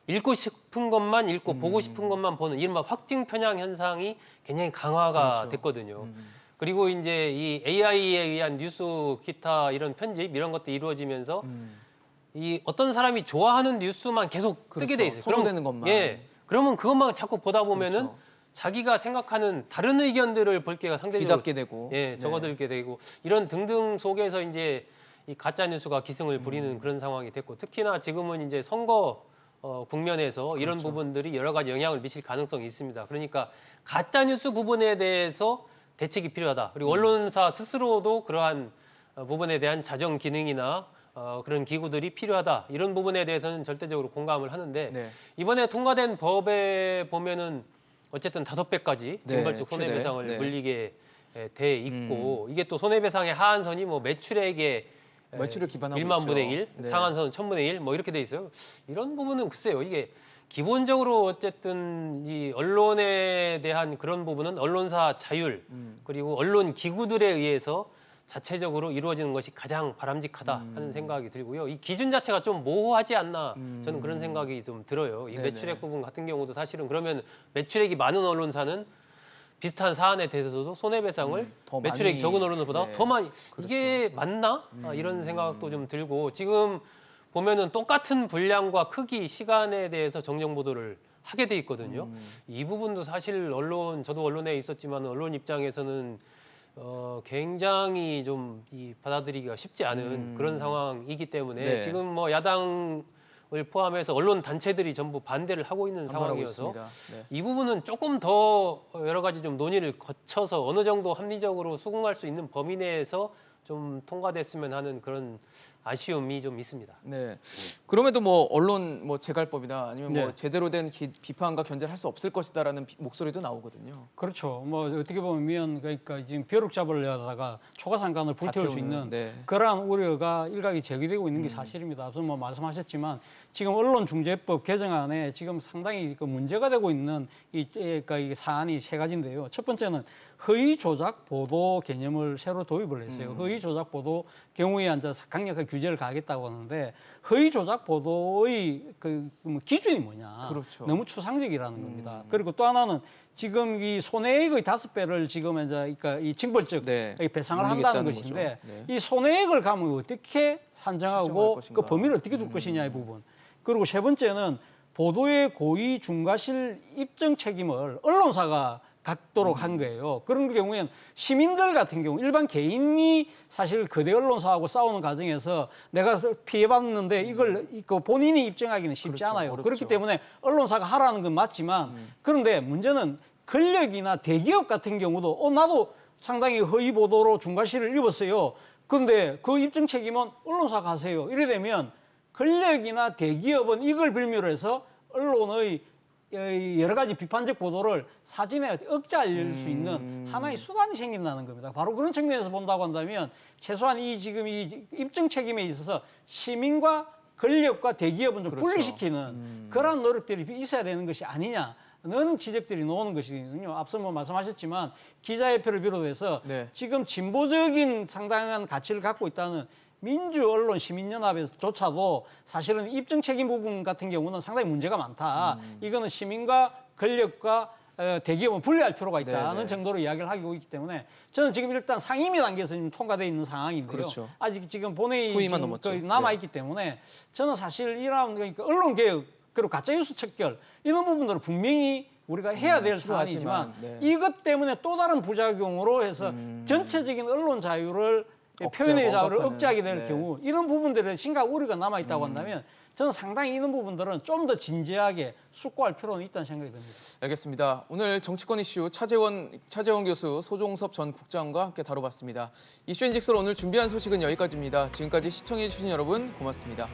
읽고 싶은 것만 읽고 보고 싶은 것만 보는 이른바 확증 편향 현상이 굉장히 강화가 그렇죠. 됐거든요. 그리고 이제 이 AI에 의한 뉴스 기타 이런 편집 이런 것도 이루어지면서 이 어떤 사람이 좋아하는 뉴스만 계속 뜨게 돼 있어요. 선호되는 것만. 예. 그러면 그것만 자꾸 보다 보면은 그렇죠. 자기가 생각하는 다른 의견들을 볼 게가 상대적으로 귀답게 되고. 예, 적어들게 되고 이런 등등 속에서 이제 이 가짜 뉴스가 기승을 부리는 그런 상황이 됐고 특히나 지금은 이제 선거 국면에서 이런 그렇죠. 부분들이 여러 가지 영향을 미칠 가능성이 있습니다. 그러니까 가짜 뉴스 부분에 대해서 대책이 필요하다. 그리고 언론사 스스로도 그러한 부분에 대한 자정 기능이나 그런 기구들이 필요하다. 이런 부분에 대해서는 절대적으로 공감을 하는데 네. 이번에 통과된 법에 보면은 어쨌든 5배까지 네, 징벌적 최대. 손해배상을 네. 물리게 돼 있고 이게 또 손해배상의 하한선이 뭐 매출액의 매출을 기반하고 1만 있죠. 분의 1, 네. 상한선은 1000분의 1 뭐 이렇게 돼 있어요. 이런 부분은 글쎄요. 이게 기본적으로 어쨌든 이 언론에 대한 그런 부분은 언론사 자율 그리고 언론 기구들에 의해서 자체적으로 이루어지는 것이 가장 바람직하다 하는 생각이 들고요. 이 기준 자체가 좀 모호하지 않나 저는 그런 생각이 좀 들어요. 이 네네. 매출액 부분 같은 경우도 사실은 그러면 매출액이 많은 언론사는 비슷한 사안에 대해서도 손해배상을 더 매출액이 많이, 적은 언론보다 네. 더 많이 그렇죠. 이게 맞나? 이런 생각도 좀 들고 지금 보면은 똑같은 분량과 크기, 시간에 대해서 정정 보도를 하게 돼 있거든요. 이 부분도 사실 저도 언론에 있었지만 언론 입장에서는 굉장히 좀 받아들이기가 쉽지 않은 그런 상황이기 때문에 네. 지금 뭐 야당 포함해서 언론 단체들이 전부 반대를 하고 있는 반발하고 상황이어서 있습니다. 네. 이 부분은 조금 더 여러 가지 좀 논의를 거쳐서 어느 정도 합리적으로 수긍할 수 있는 범위 내에서 좀 통과됐으면 하는 그런 아쉬움이 좀 있습니다. 네. 그럼에도 뭐 언론 뭐 재갈법이나 아니면 뭐 네. 제대로 된 비판과 견제를 할 수 없을 것이다라는 목소리도 나오거든요. 그렇죠. 뭐 어떻게 보면 그러니까 지금 벼룩 잡으려다가 초가상간을 불태울 수 다태우는, 있는 네. 그러한 우려가 일각이 제기되고 있는 게 사실입니다. 앞서 뭐 말씀하셨지만 지금 언론중재법 개정안에 지금 상당히 그 문제가 되고 있는 그러니까 이 사안이 세 가지인데요. 첫 번째는 허위 조작 보도 개념을 새로 도입을 했어요. 허위 조작 보도 경우에 앉아서 강력한 규제를 가하겠다고 하는데 허위 조작 보도의 뭐 기준이 뭐냐? 그렇죠. 너무 추상적이라는 겁니다. 그리고 또 하나는 지금 이 손해액의 5배를 지금 이제 그러니까 이 징벌적 네. 배상을 한다는 물리겠다는 것인데 거죠. 네. 이 손해액을 가면 어떻게 측정할 산정하고 것인가. 그 범위를 어떻게 둘 것이냐 이 부분. 그리고 세 번째는 보도의 고의 중과실 입증 책임을 언론사가 갖도록 한 거예요. 그런 경우에는 시민들 같은 경우 일반 개인이 사실 거대 언론사하고 싸우는 과정에서 내가 피해봤는데 이걸 본인이 입증하기는 쉽지 그렇죠. 않아요. 어렵죠. 그렇기 때문에 언론사가 하라는 건 맞지만 그런데 문제는 권력이나 대기업 같은 경우도 나도 상당히 허위 보도로 중과실을 입었어요. 그런데 그 입증 책임은 언론사가 하세요. 이래 되면 권력이나 대기업은 이걸 빌미로 해서 언론의 여러 가지 비판적 보도를 사진에 억제할 수 있는 하나의 수단이 생긴다는 겁니다. 바로 그런 측면에서 본다고 한다면 최소한 지금 이 입증 책임에 있어서 시민과 권력과 대기업은 좀 그렇죠. 분리시키는 그러한 노력들이 있어야 되는 것이 아니냐는 지적들이 나오는 것이거든요. 앞서 뭐 말씀하셨지만 기자협회를 비롯해서 네. 지금 진보적인 상당한 가치를 갖고 있다는 민주언론시민연합에서조차도 사실은 입증 책임 부분 같은 경우는 상당히 문제가 많다. 이거는 시민과 권력과 대기업은 분리할 필요가 있다는 네네. 정도로 이야기를 하고 있기 때문에 저는 지금 일단 상임위 단계에서 지금 통과되어 있는 상황인데요. 그렇죠. 아직 지금 본회의 소위만 지금 넘었죠. 남아있기 때문에 저는 사실 이러한 그러니까 언론개혁 그리고 가짜뉴스 척결 이런 부분들을 분명히 우리가 해야 될 필요하지만, 사안이지만 네. 이것 때문에 또 다른 부작용으로 해서 전체적인 언론 자유를 표현의 자유를 억압하는, 억제하게 될 네. 경우 이런 부분들에 심각한 우려가 남아 있다고 한다면 저는 상당히 이런 부분들은 좀 더 진지하게 숙고할 필요는 있다는 생각이 듭니다. 알겠습니다. 오늘 정치권 이슈 차재원 교수, 소종섭 전 국장과 함께 다뤄봤습니다. 이슈앤직설 오늘 준비한 소식은 여기까지입니다. 지금까지 시청해주신 여러분 고맙습니다.